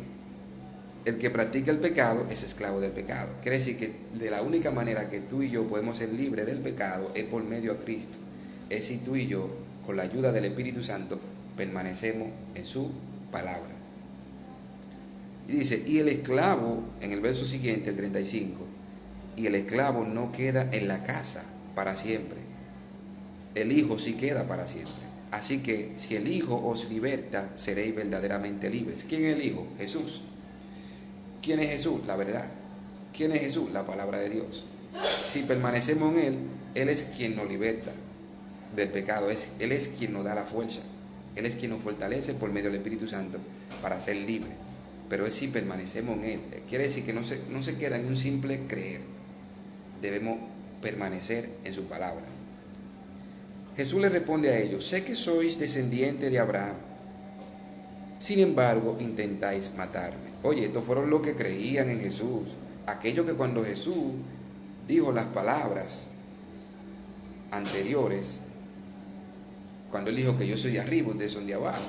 el que practica el pecado es esclavo del pecado. Quiere decir que de la única manera que tú y yo podemos ser libres del pecado es por medio de Cristo. Es si tú y yo, con la ayuda del Espíritu Santo, permanecemos en su palabra. Y dice, y el esclavo, en el verso siguiente, el 35, y el esclavo no queda en la casa para siempre. El Hijo sí queda para siempre. Así que si el Hijo os liberta, seréis verdaderamente libres. ¿Quién es el Hijo? Jesús. ¿Quién es Jesús? La verdad. ¿Quién es Jesús? La palabra de Dios. Si permanecemos en Él, Él es quien nos liberta del pecado. Él es quien nos da la fuerza. Él es quien nos fortalece por medio del Espíritu Santo para ser libres. Pero es si permanecemos en Él. Quiere decir que no se queda en un simple creer. Debemos permanecer en su palabra. Jesús le responde a ellos, sé que sois descendientes de Abraham, sin embargo intentáis matarme. Oye, estos fueron los que creían en Jesús, aquellos que cuando Jesús dijo las palabras anteriores, cuando Él dijo que yo soy de arriba, ustedes son de abajo,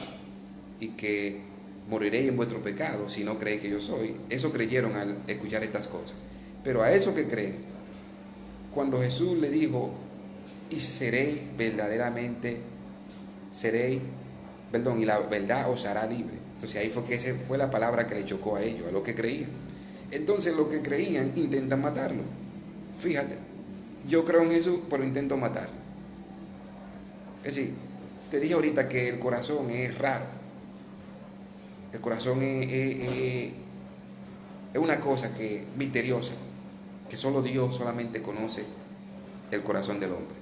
y que moriréis en vuestro pecado si no creéis que yo soy, eso creyeron al escuchar estas cosas. Pero a esos que creen, cuando Jesús le dijo, y y la verdad os hará libre. Entonces ahí fue que esa fue la palabra que le chocó a ellos, a los que creían. Entonces los que creían intentan matarlo. Fíjate, yo creo en Jesús, pero intento matarlo. Es decir, te dije ahorita que el corazón es raro. El corazón es una cosa que misteriosa, que solo Dios solamente conoce el corazón del hombre.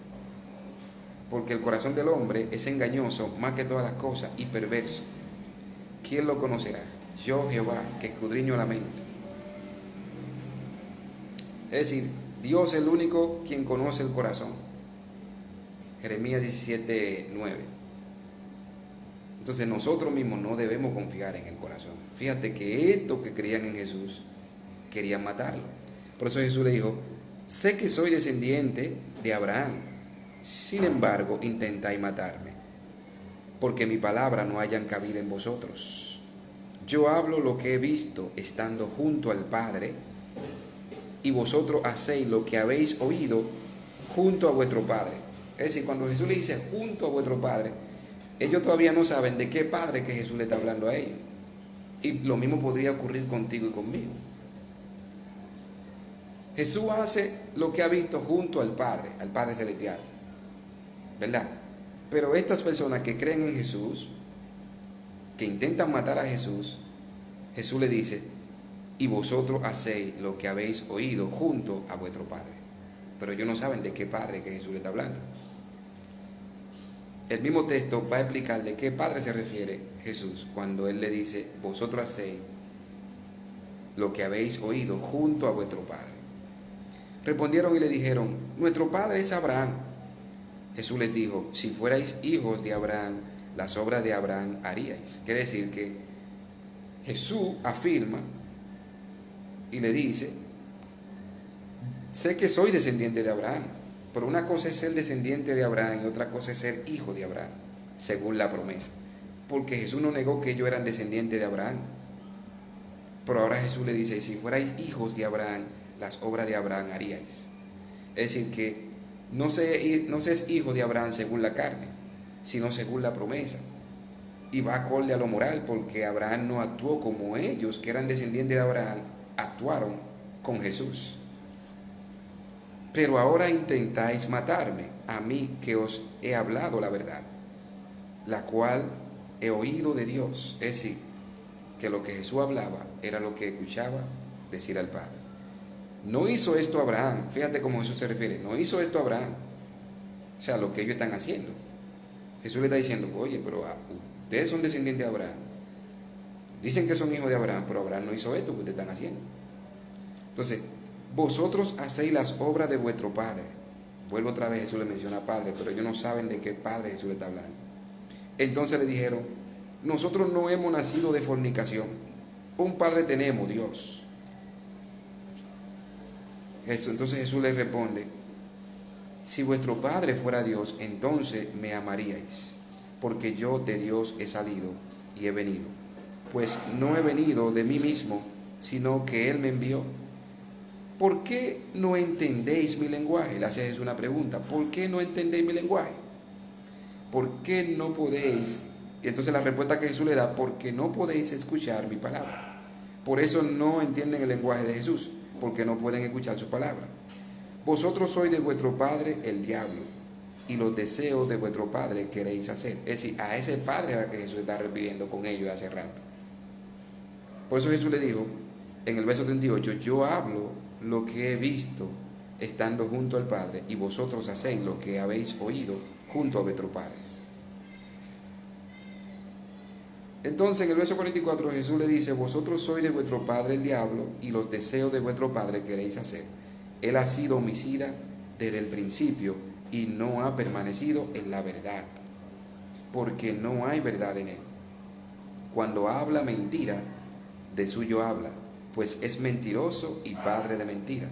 Porque el corazón del hombre es engañoso más que todas las cosas y perverso. ¿Quién lo conocerá? Yo, Jehová, que escudriño la mente. Es decir, Dios es el único quien conoce el corazón. Jeremías 17:9. Entonces nosotros mismos no debemos confiar en el corazón. Fíjate que estos que creían en Jesús querían matarlo. Por eso Jesús le dijo, sé que soy descendiente de Abraham, sin embargo intentáis matarme, porque mi palabra no hayan cabida en vosotros. Yo hablo lo que he visto estando junto al Padre, y vosotros hacéis lo que habéis oído junto a vuestro Padre. Es decir, cuando Jesús le dice junto a vuestro Padre, ellos todavía no saben de qué Padre que Jesús le está hablando a ellos. Y lo mismo podría ocurrir contigo y conmigo. Jesús hace lo que ha visto junto al Padre Celestial, ¿verdad? Pero estas personas que creen en Jesús, que intentan matar a Jesús, Jesús le dice, y vosotros hacéis lo que habéis oído junto a vuestro Padre. Pero ellos no saben de qué Padre que Jesús le está hablando. El mismo texto va a explicar de qué Padre se refiere Jesús cuando Él le dice, vosotros hacéis lo que habéis oído junto a vuestro padre. Respondieron y le dijeron: nuestro padre es Abraham. Jesús les dijo: si fuerais hijos de Abraham, las obras de Abraham haríais. Quiere decir que Jesús afirma y le dice: sé que soy descendiente de Abraham, pero una cosa es ser descendiente de Abraham y otra cosa es ser hijo de Abraham, según la promesa. Porque Jesús no negó que ellos eran descendientes de Abraham. Pero ahora Jesús le dice: si fuerais hijos de Abraham, las obras de Abraham haríais. Es decir, que no se es hijo de Abraham según la carne, sino según la promesa. Y va acorde a lo moral, porque Abraham no actuó como ellos, que eran descendientes de Abraham, actuaron con Jesús. Pero ahora intentáis matarme, a mí que os he hablado la verdad, la cual he oído de Dios. Es decir, que lo que Jesús hablaba era lo que escuchaba decir al Padre. No hizo esto Abraham, fíjate cómo Jesús se refiere, no hizo esto Abraham, o sea, lo que ellos están haciendo. Jesús le está diciendo: oye, pero ustedes son descendientes de Abraham, dicen que son hijos de Abraham, pero Abraham no hizo esto que ustedes están haciendo. Entonces, vosotros hacéis las obras de vuestro padre. Vuelvo otra vez, Jesús le menciona padre, pero ellos no saben de qué padre Jesús le está hablando. Entonces le dijeron: nosotros no hemos nacido de fornicación, un padre tenemos, Dios. Entonces Jesús les responde: si vuestro padre fuera Dios, entonces me amaríais, porque yo de Dios he salido y he venido. Pues no he venido de mí mismo, sino que Él me envió. ¿Por qué no entendéis mi lenguaje? Le hace Jesús una pregunta: ¿por qué no entendéis mi lenguaje? ¿Por qué no podéis? Y entonces la respuesta que Jesús le da: porque no podéis escuchar mi palabra. Por eso no entienden el lenguaje de Jesús, porque no pueden escuchar su palabra. Vosotros sois de vuestro padre el diablo, y los deseos de vuestro padre queréis hacer. Es decir, a ese padre era que Jesús está refiriendo con ellos hace rato. Por eso Jesús le dijo en el verso 38: yo hablo lo que he visto estando junto al Padre, y vosotros hacéis lo que habéis oído junto a vuestro Padre. Entonces en el verso 44 Jesús le dice: vosotros sois de vuestro padre el diablo, y los deseos de vuestro padre queréis hacer. Él ha sido homicida desde el principio y no ha permanecido en la verdad, porque no hay verdad en él. Cuando habla mentira, de suyo habla, pues es mentiroso y padre de mentira.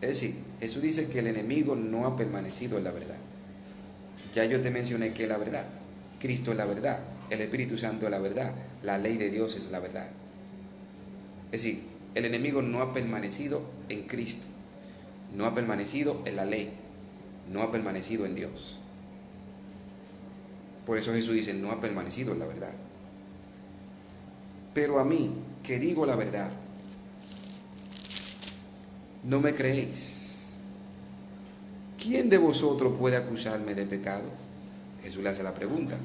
Es decir, Jesús dice que el enemigo no ha permanecido en la verdad. Ya yo te mencioné que es la verdad. Cristo es la verdad, el Espíritu Santo es la verdad, la ley de Dios es la verdad. Es decir, el enemigo no ha permanecido en Cristo, no ha permanecido en la ley, no ha permanecido en Dios. Por eso Jesús dice: no ha permanecido en la verdad. Pero a mí, que digo la verdad, no me creéis. ¿Quién de vosotros puede acusarme de pecado? Jesús le hace la pregunta.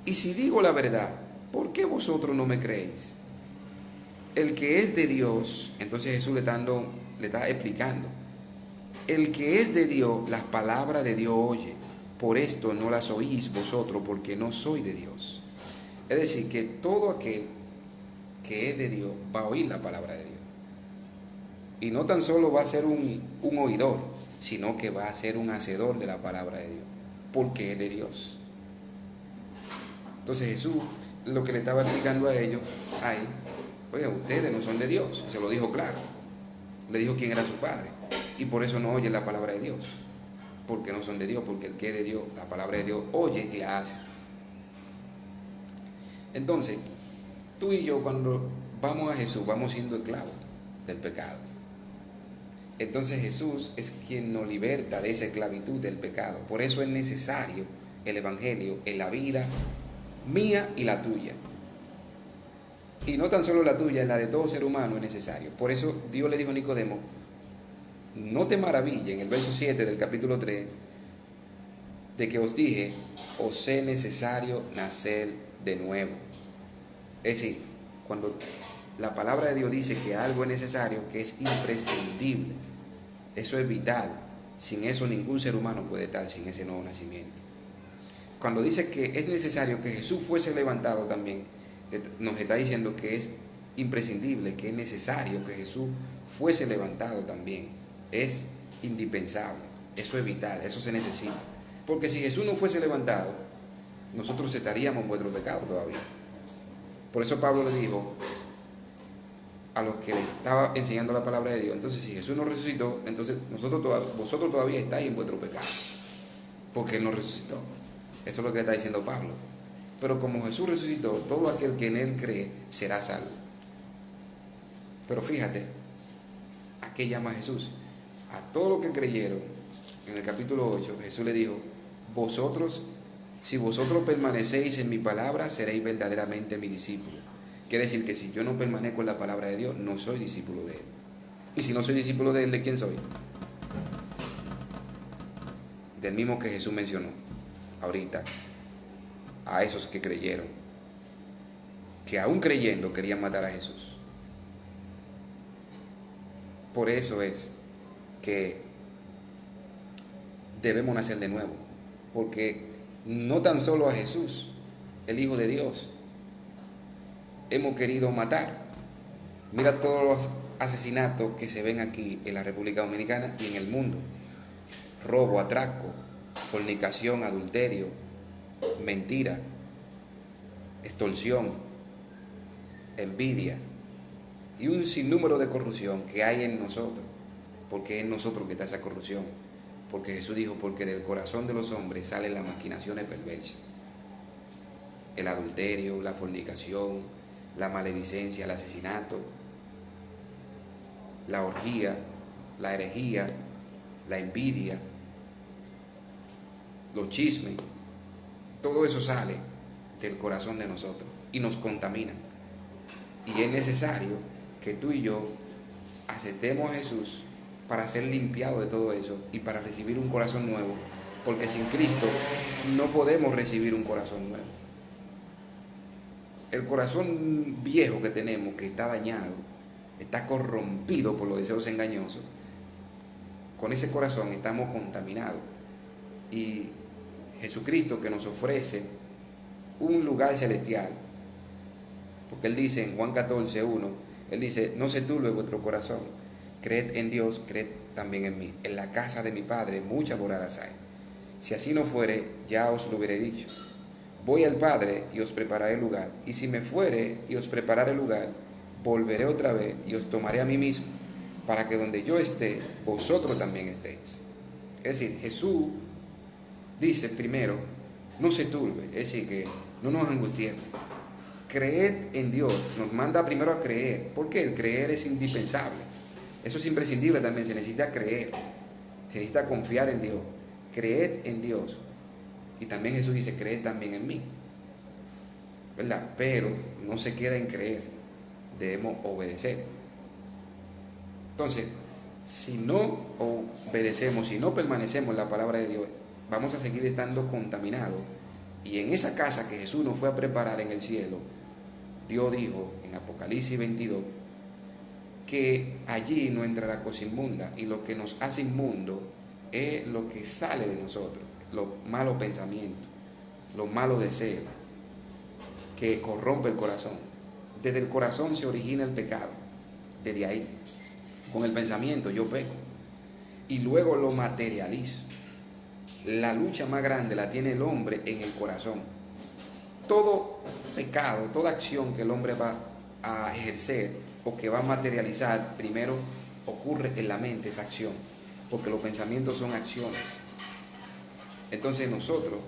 Y si digo la verdad, ¿por qué vosotros no me creéis? El que es de Dios, entonces Jesús le está explicando. El que es de Dios, las palabras de Dios oye. Por esto no las oís vosotros, porque no soy de Dios. Es decir, que todo aquel que es de Dios va a oír la palabra de Dios. Y no tan solo va a ser un oidor, sino que va a ser un hacedor de la palabra de Dios, porque es de Dios. Entonces Jesús lo que le estaba explicando a ellos: oye, ustedes no son de Dios. Se lo dijo claro. Le dijo quién era su padre. Y por eso no oyen la palabra de Dios, porque no son de Dios, porque el que es de Dios, la palabra de Dios, oye y la hace. Entonces, tú y yo, cuando vamos a Jesús, vamos siendo esclavos del pecado. Entonces Jesús es quien nos liberta de esa esclavitud del pecado. Por eso es necesario el Evangelio en la vida mía y la tuya. Y no tan solo la tuya, en la de todo ser humano es necesario. Por eso Dios le dijo a Nicodemo: no te maravilles, en el verso 7 del capítulo 3, de que os dije: os es necesario nacer de nuevo. Es decir, cuando la palabra de Dios dice que algo es necesario, que es imprescindible, eso es vital. Sin eso ningún ser humano puede estar sin ese nuevo nacimiento. Cuando dice que es necesario que Jesús fuese levantado también, nos está diciendo que es imprescindible, que es necesario que Jesús fuese levantado también. Es indispensable, eso es vital, eso se necesita. Porque si Jesús no fuese levantado, nosotros estaríamos en vuestro pecado todavía. Por eso Pablo le dijo a los que le estaba enseñando la palabra de Dios: entonces si Jesús no resucitó, entonces vosotros todavía estáis en vuestro pecado, porque Él no resucitó. Eso es lo que está diciendo Pablo. Pero como Jesús resucitó, todo aquel que en Él cree será salvo. Pero fíjate, ¿a qué llama Jesús? A todos los que creyeron. En el capítulo 8, Jesús le dijo: si vosotros permanecéis en mi palabra, seréis verdaderamente mi discípulo. Quiere decir que si yo no permanezco en la palabra de Dios, no soy discípulo de Él. Y si no soy discípulo de Él, ¿de quién soy? Del mismo que Jesús mencionó ahorita, a esos que creyeron, que aún creyendo querían matar a Jesús. Por eso es que debemos nacer de nuevo, porque no tan solo a Jesús, el Hijo de Dios, hemos querido matar. Mira todos los asesinatos que se ven aquí en la República Dominicana y en el mundo: robo, atraco, fornicación, adulterio, mentira, extorsión, envidia y un sinnúmero de corrupción que hay en nosotros. Porque es en nosotros que está esa corrupción. Porque Jesús dijo: porque del corazón de los hombres salen las maquinaciones perversas. El adulterio, la fornicación, la maledicencia, el asesinato, la orgía, la herejía, la envidia, los chismes. Todo eso sale del corazón de nosotros y nos contamina. Y es necesario que tú y yo aceptemos a Jesús para ser limpiados de todo eso y para recibir un corazón nuevo, porque sin Cristo no podemos recibir un corazón nuevo. El corazón viejo que tenemos, que está dañado, está corrompido por los deseos engañosos, con ese corazón estamos contaminados. Y Jesucristo, que nos ofrece un lugar celestial, porque Él dice en Juan 14:1, Él dice: no se turbe vuestro corazón, creed en Dios, creed también en mí. En la casa de mi Padre muchas moradas hay. Si así no fuere, ya os lo hubiera dicho. Voy al Padre y os prepararé el lugar. Y si me fuere y os prepararé el lugar, volveré otra vez y os tomaré a mí mismo, para que donde yo esté, vosotros también estéis. Es decir, Jesús dice primero: no se turbe, es decir, que no nos angustiemos. Creed en Dios, nos manda primero a creer, porque el creer es indispensable. Eso es imprescindible también, se necesita creer, se necesita confiar en Dios. Creed en Dios. Y también Jesús dice: creed también en mí, ¿verdad? Pero no se queda en creer, debemos obedecer. Entonces, si no obedecemos, si no permanecemos en la palabra de Dios, vamos a seguir estando contaminados. Y en esa casa que Jesús nos fue a preparar en el cielo, Dios dijo en Apocalipsis 22 que allí no entrará cosa inmunda, y lo que nos hace inmundo es lo que sale de nosotros, los malos pensamientos, los malos deseos que corrompe el corazón. Desde el corazón se origina el pecado, desde ahí, con el pensamiento yo peco y luego lo materializo. La lucha más grande la tiene el hombre en el corazón. Todo pecado, toda acción que el hombre va a ejercer o que va a materializar, primero ocurre en la mente esa acción, porque los pensamientos son acciones. Entonces nosotros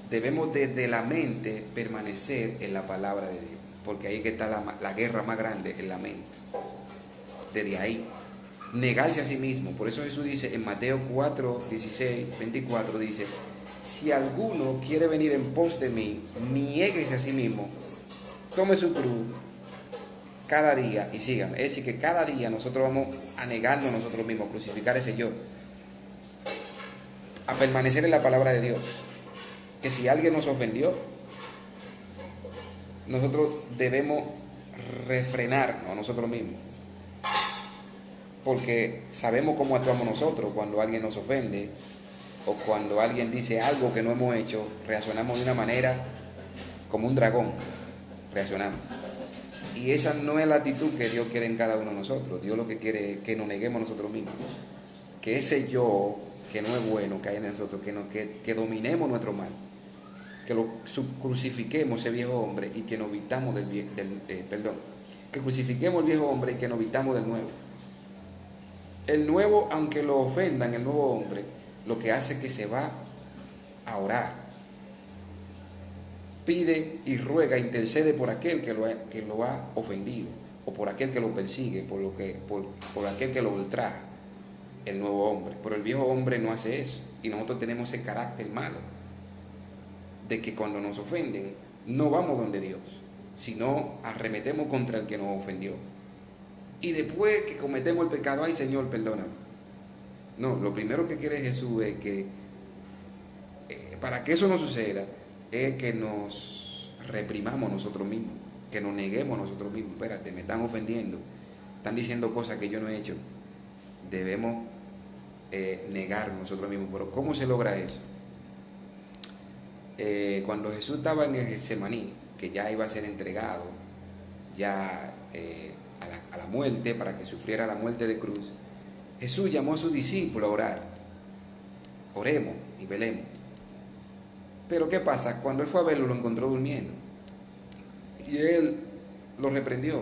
debemos desde la mente permanecer en la palabra de Dios, porque ahí que está la guerra más grande, en la mente. Desde ahí, negarse a sí mismo. Por eso Jesús dice en Mateo 4:16-24, dice: si alguno quiere venir en pos de mí, niéguese a sí mismo, tome su cruz cada día y síganme. Es decir, que cada día nosotros vamos a negarnos a nosotros mismos, a crucificar ese yo, a permanecer en la palabra de Dios. Que si alguien nos ofendió, nosotros debemos refrenarnos a nosotros mismos, porque sabemos cómo actuamos nosotros cuando alguien nos ofende o cuando alguien dice algo que no hemos hecho. Reaccionamos de una manera como un dragón, reaccionamos. Y esa no es la actitud que Dios quiere en cada uno de nosotros. Dios lo que quiere es que nos neguemos nosotros mismos. Que ese yo, que no es bueno, que hay en nosotros, que dominemos nuestro mal. Que lo crucifiquemos ese viejo hombre y que nos vistamos que crucifiquemos el viejo hombre y que nos vistamos del nuevo. El nuevo, aunque lo ofendan, el nuevo hombre, lo que hace es que se va a orar. Pide y ruega, intercede por aquel que lo ha ofendido, o por aquel que lo persigue, por aquel que lo ultraja, el nuevo hombre. Pero el viejo hombre no hace eso, y nosotros tenemos ese carácter malo, de que cuando nos ofenden, no vamos donde Dios, sino arremetemos contra el que nos ofendió. Y después que cometemos el pecado, ay Señor, perdóname. No, lo primero que quiere Jesús es que, para que eso no suceda, es que nos reprimamos nosotros mismos, que nos neguemos nosotros mismos. Espérate, me están ofendiendo, están diciendo cosas que yo no he hecho. Debemos negar nosotros mismos. Pero ¿cómo se logra eso? Cuando Jesús estaba en el Getsemaní, que ya iba a ser entregado ya a la muerte, para que sufriera la muerte de cruz, Jesús llamó a sus discípulos a orar. Oremos y velemos. Pero ¿qué pasa? Cuando él fue a verlo, lo encontró durmiendo. Y él lo reprendió.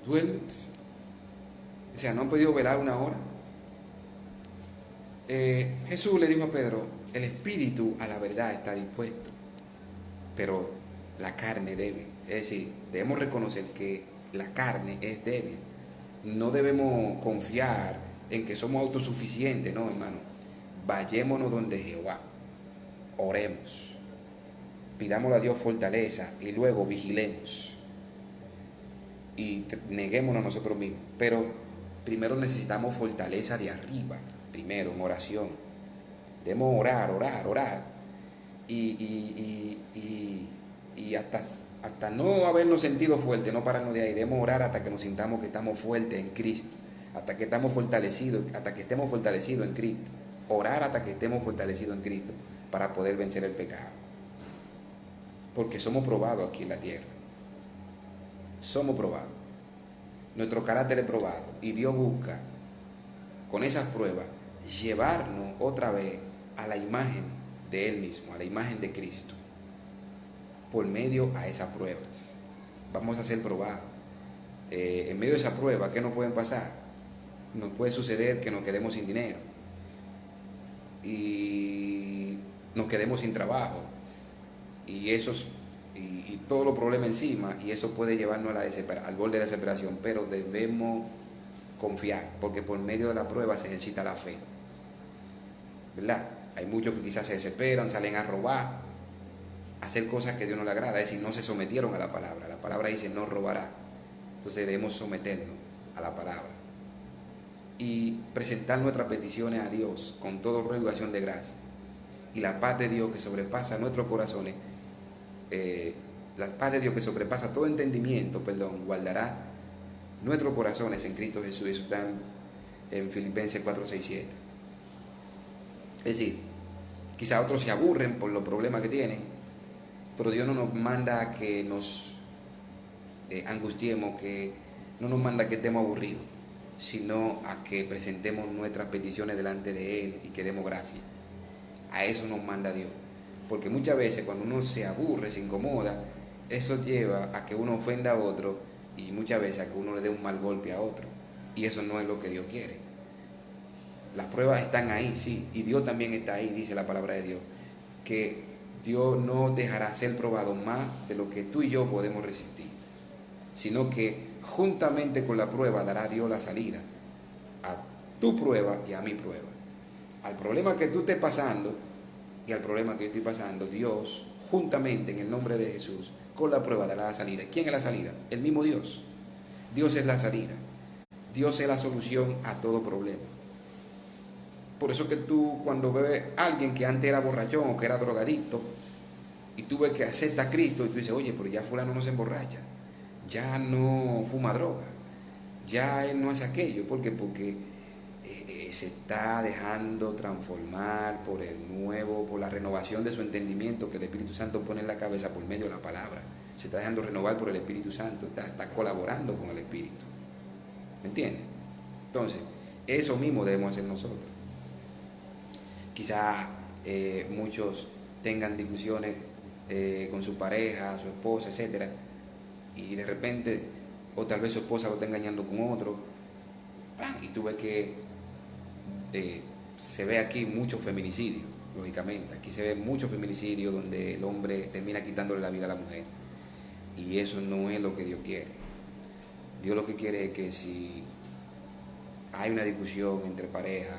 ¿Duermes? O sea, ¿no han podido velar una hora? Jesús le dijo a Pedro, el espíritu a la verdad está dispuesto, pero la carne débil. Es decir, debemos reconocer que la carne es débil. No debemos confiar en que somos autosuficientes, no, hermano. Vayémonos donde Jehová. Oremos. Pidámosle a Dios fortaleza y luego vigilemos. Y neguémonos a nosotros mismos. Pero primero necesitamos fortaleza de arriba. Primero, en oración. Debemos orar. Y hasta no habernos sentido fuertes, no pararnos de ahí. Debemos orar hasta que nos sintamos que estamos fuertes en Cristo. Hasta que estemos fortalecidos en Cristo. Orar hasta que estemos fortalecidos en Cristo para poder vencer el pecado. Porque somos probados aquí en la tierra. Somos probados. Nuestro carácter es probado. Y Dios busca, con esas pruebas, llevarnos otra vez a la imagen de Él mismo, a la imagen de Cristo. Por medio a esas pruebas. Vamos a ser probados. En medio de esa prueba, ¿qué nos pueden pasar? Nos puede suceder que nos quedemos sin dinero. Y nos quedemos sin trabajo. Y todos los problemas encima, y eso puede llevarnos al borde de la desesperación, pero debemos confiar, porque por medio de la prueba se ejercita la fe, ¿verdad? Hay muchos que quizás se desesperan, salen a robar, a hacer cosas que Dios no le agrada, es decir, no se sometieron a la palabra dice no robará. Entonces debemos someternos a la palabra y presentar nuestras peticiones a Dios con todo ruego y acción de gracia, y la paz de Dios que sobrepasa nuestros corazones, la paz de Dios que sobrepasa todo entendimiento, guardará nuestros corazones en Cristo Jesús. Eso está en Filipenses 4, 6, 7. Es decir, quizá otros se aburren por los problemas que tienen, pero Dios no nos manda que nos angustiemos, que no nos manda que estemos aburridos, sino a que presentemos nuestras peticiones delante de Él y que demos gracias. A eso nos manda Dios. Porque muchas veces cuando uno se aburre, se incomoda, eso lleva a que uno ofenda a otro, y muchas veces a que uno le dé un mal golpe a otro. Y eso no es lo que Dios quiere. Las pruebas están ahí, sí, y Dios también está ahí, dice la palabra de Dios, que Dios no dejará ser probado más de lo que tú y yo podemos resistir, sino que juntamente con la prueba dará Dios la salida a tu prueba y a mi prueba. Al problema que tú estés pasando y al problema que yo estoy pasando, Dios, juntamente en el nombre de Jesús, con la prueba dará la salida. ¿Quién es la salida? El mismo Dios. Dios es la salida. Dios es la solución a todo problema. Por eso que tú, cuando ves a alguien que antes era borrachón o que era drogadicto, y tú ves que acepta a Cristo, y tú dices, oye, pero ya fulano no se emborracha, ya no fuma droga, ya él no hace aquello. ¿Por qué? Porque se está dejando transformar por la renovación de su entendimiento que el Espíritu Santo pone en la cabeza por medio de la palabra. se está dejando renovar por el Espíritu Santo, está colaborando con el Espíritu. ¿Me entiendes? Entonces, eso mismo debemos hacer nosotros. Quizá muchos tengan discusiones con su pareja, su esposa, etc. Y de repente, o tal vez su esposa lo está engañando con otro, y tú ves que se ve aquí mucho feminicidio, lógicamente. Aquí se ve mucho feminicidio donde el hombre termina quitándole la vida a la mujer. Y eso no es lo que Dios quiere. Dios lo que quiere es que si hay una discusión entre parejas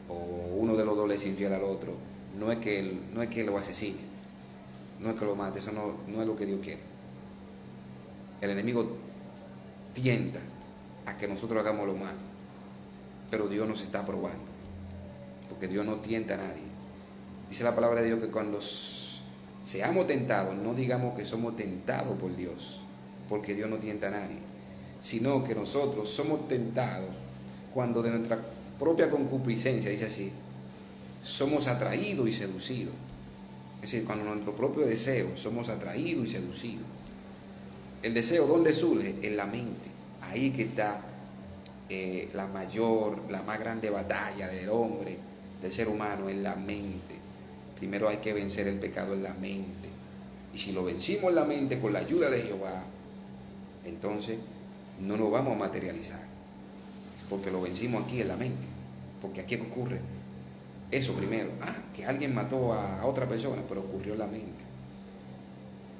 o uno de los dos le es infiel al otro, no es que él lo asesine, no es que lo mate, eso no es lo que Dios quiere. El enemigo tienta a que nosotros hagamos lo malo, pero Dios nos está probando, porque Dios no tienta a nadie. Dice la palabra de Dios que cuando seamos tentados, no digamos que somos tentados por Dios, porque Dios no tienta a nadie, sino que nosotros somos tentados cuando de nuestra propia concupiscencia, dice así, somos atraídos y seducidos. Es decir, cuando nuestro propio deseo somos atraídos y seducidos. El deseo, ¿dónde surge? En la mente. Ahí que está la más grande batalla del hombre, del ser humano, en la mente. Primero hay que vencer el pecado en la mente. Y si lo vencimos en la mente con la ayuda de Jehová, entonces no nos vamos a materializar. Porque lo vencimos aquí en la mente. Porque aquí ocurre eso primero. Que alguien mató a otra persona, pero ocurrió en la mente.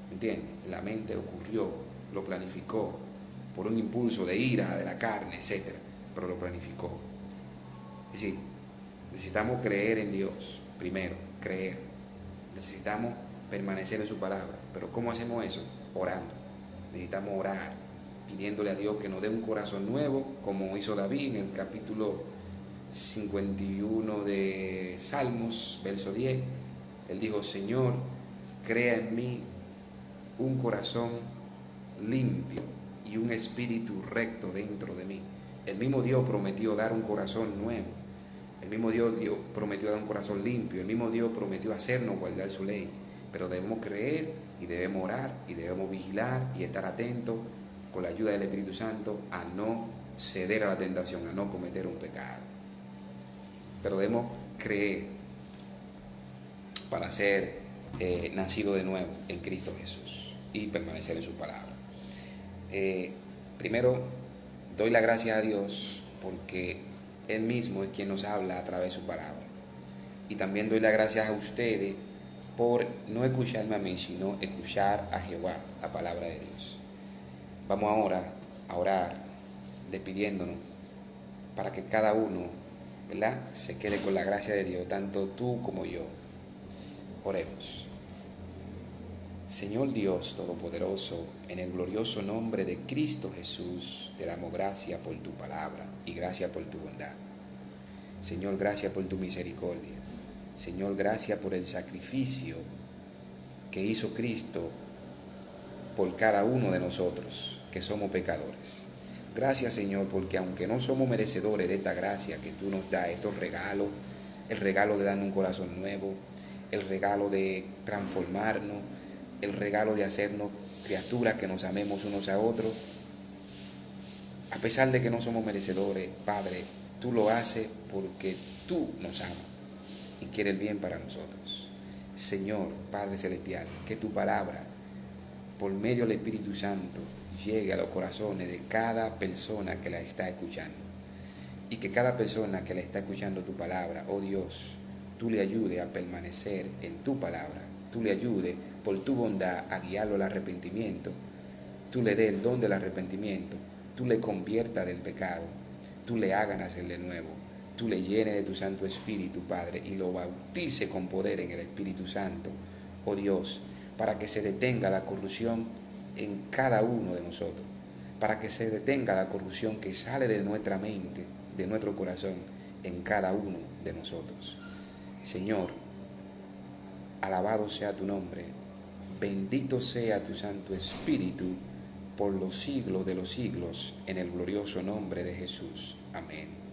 ¿Me entiendes? En la mente ocurrió, lo planificó por un impulso de ira, de la carne, etc. Pero lo planificó. Es decir, necesitamos creer en Dios, primero, creer. Necesitamos permanecer en su palabra. Pero ¿cómo hacemos eso? Orando. Necesitamos orar, pidiéndole a Dios que nos dé un corazón nuevo, como hizo David en el capítulo 51 de Salmos, verso 10. Él dijo: Señor, crea en mí un corazón limpio y un espíritu recto dentro de mí. El mismo Dios prometió dar un corazón nuevo. El mismo Dios prometió dar un corazón limpio. El mismo Dios prometió hacernos guardar su ley. Pero debemos creer y debemos orar y debemos vigilar y estar atentos con la ayuda del Espíritu Santo a no ceder a la tentación, a no cometer un pecado. Pero debemos creer para ser nacido de nuevo en Cristo Jesús y permanecer en su palabra. Primero, doy las gracias a Dios porque Él mismo es quien nos habla a través de su palabra. Y también doy las gracias a ustedes por no escucharme a mí, sino escuchar a Jehová, la palabra de Dios. Vamos ahora a orar, despidiéndonos, para que cada uno, ¿verdad?, se quede con la gracia de Dios, tanto tú como yo. Oremos. Señor Dios Todopoderoso, en el glorioso nombre de Cristo Jesús, te damos gracias por tu palabra y gracias por tu bondad. Señor, gracias por tu misericordia. Señor, gracias por el sacrificio que hizo Cristo por cada uno de nosotros, que somos pecadores. Gracias, Señor, porque aunque no somos merecedores de esta gracia que tú nos das, estos regalos, el regalo de darnos un corazón nuevo, el regalo de transformarnos, el regalo de hacernos criaturas que nos amemos unos a otros, a pesar de que no somos merecedores, Padre, tú lo haces porque tú nos amas y quieres el bien para nosotros. Señor, Padre Celestial, que tu palabra, por medio del Espíritu Santo, llegue a los corazones de cada persona que la está escuchando. Y que cada persona que la está escuchando tu palabra, oh Dios, tú le ayudes a permanecer en tu palabra. Tú le ayudes por tu bondad a guiarlo al arrepentimiento. Tú le des el don del arrepentimiento. Tú le conviertas del pecado. Tú le hagas nacer de nuevo. Tú le llenes de tu Santo Espíritu, Padre, y lo bautice con poder en el Espíritu Santo, oh Dios, para que se detenga la corrupción en cada uno de nosotros, para que se detenga la corrupción que sale de nuestra mente, de nuestro corazón, en cada uno de nosotros. Señor, alabado sea tu nombre, bendito sea tu Santo Espíritu, por los siglos de los siglos, en el glorioso nombre de Jesús. Amén.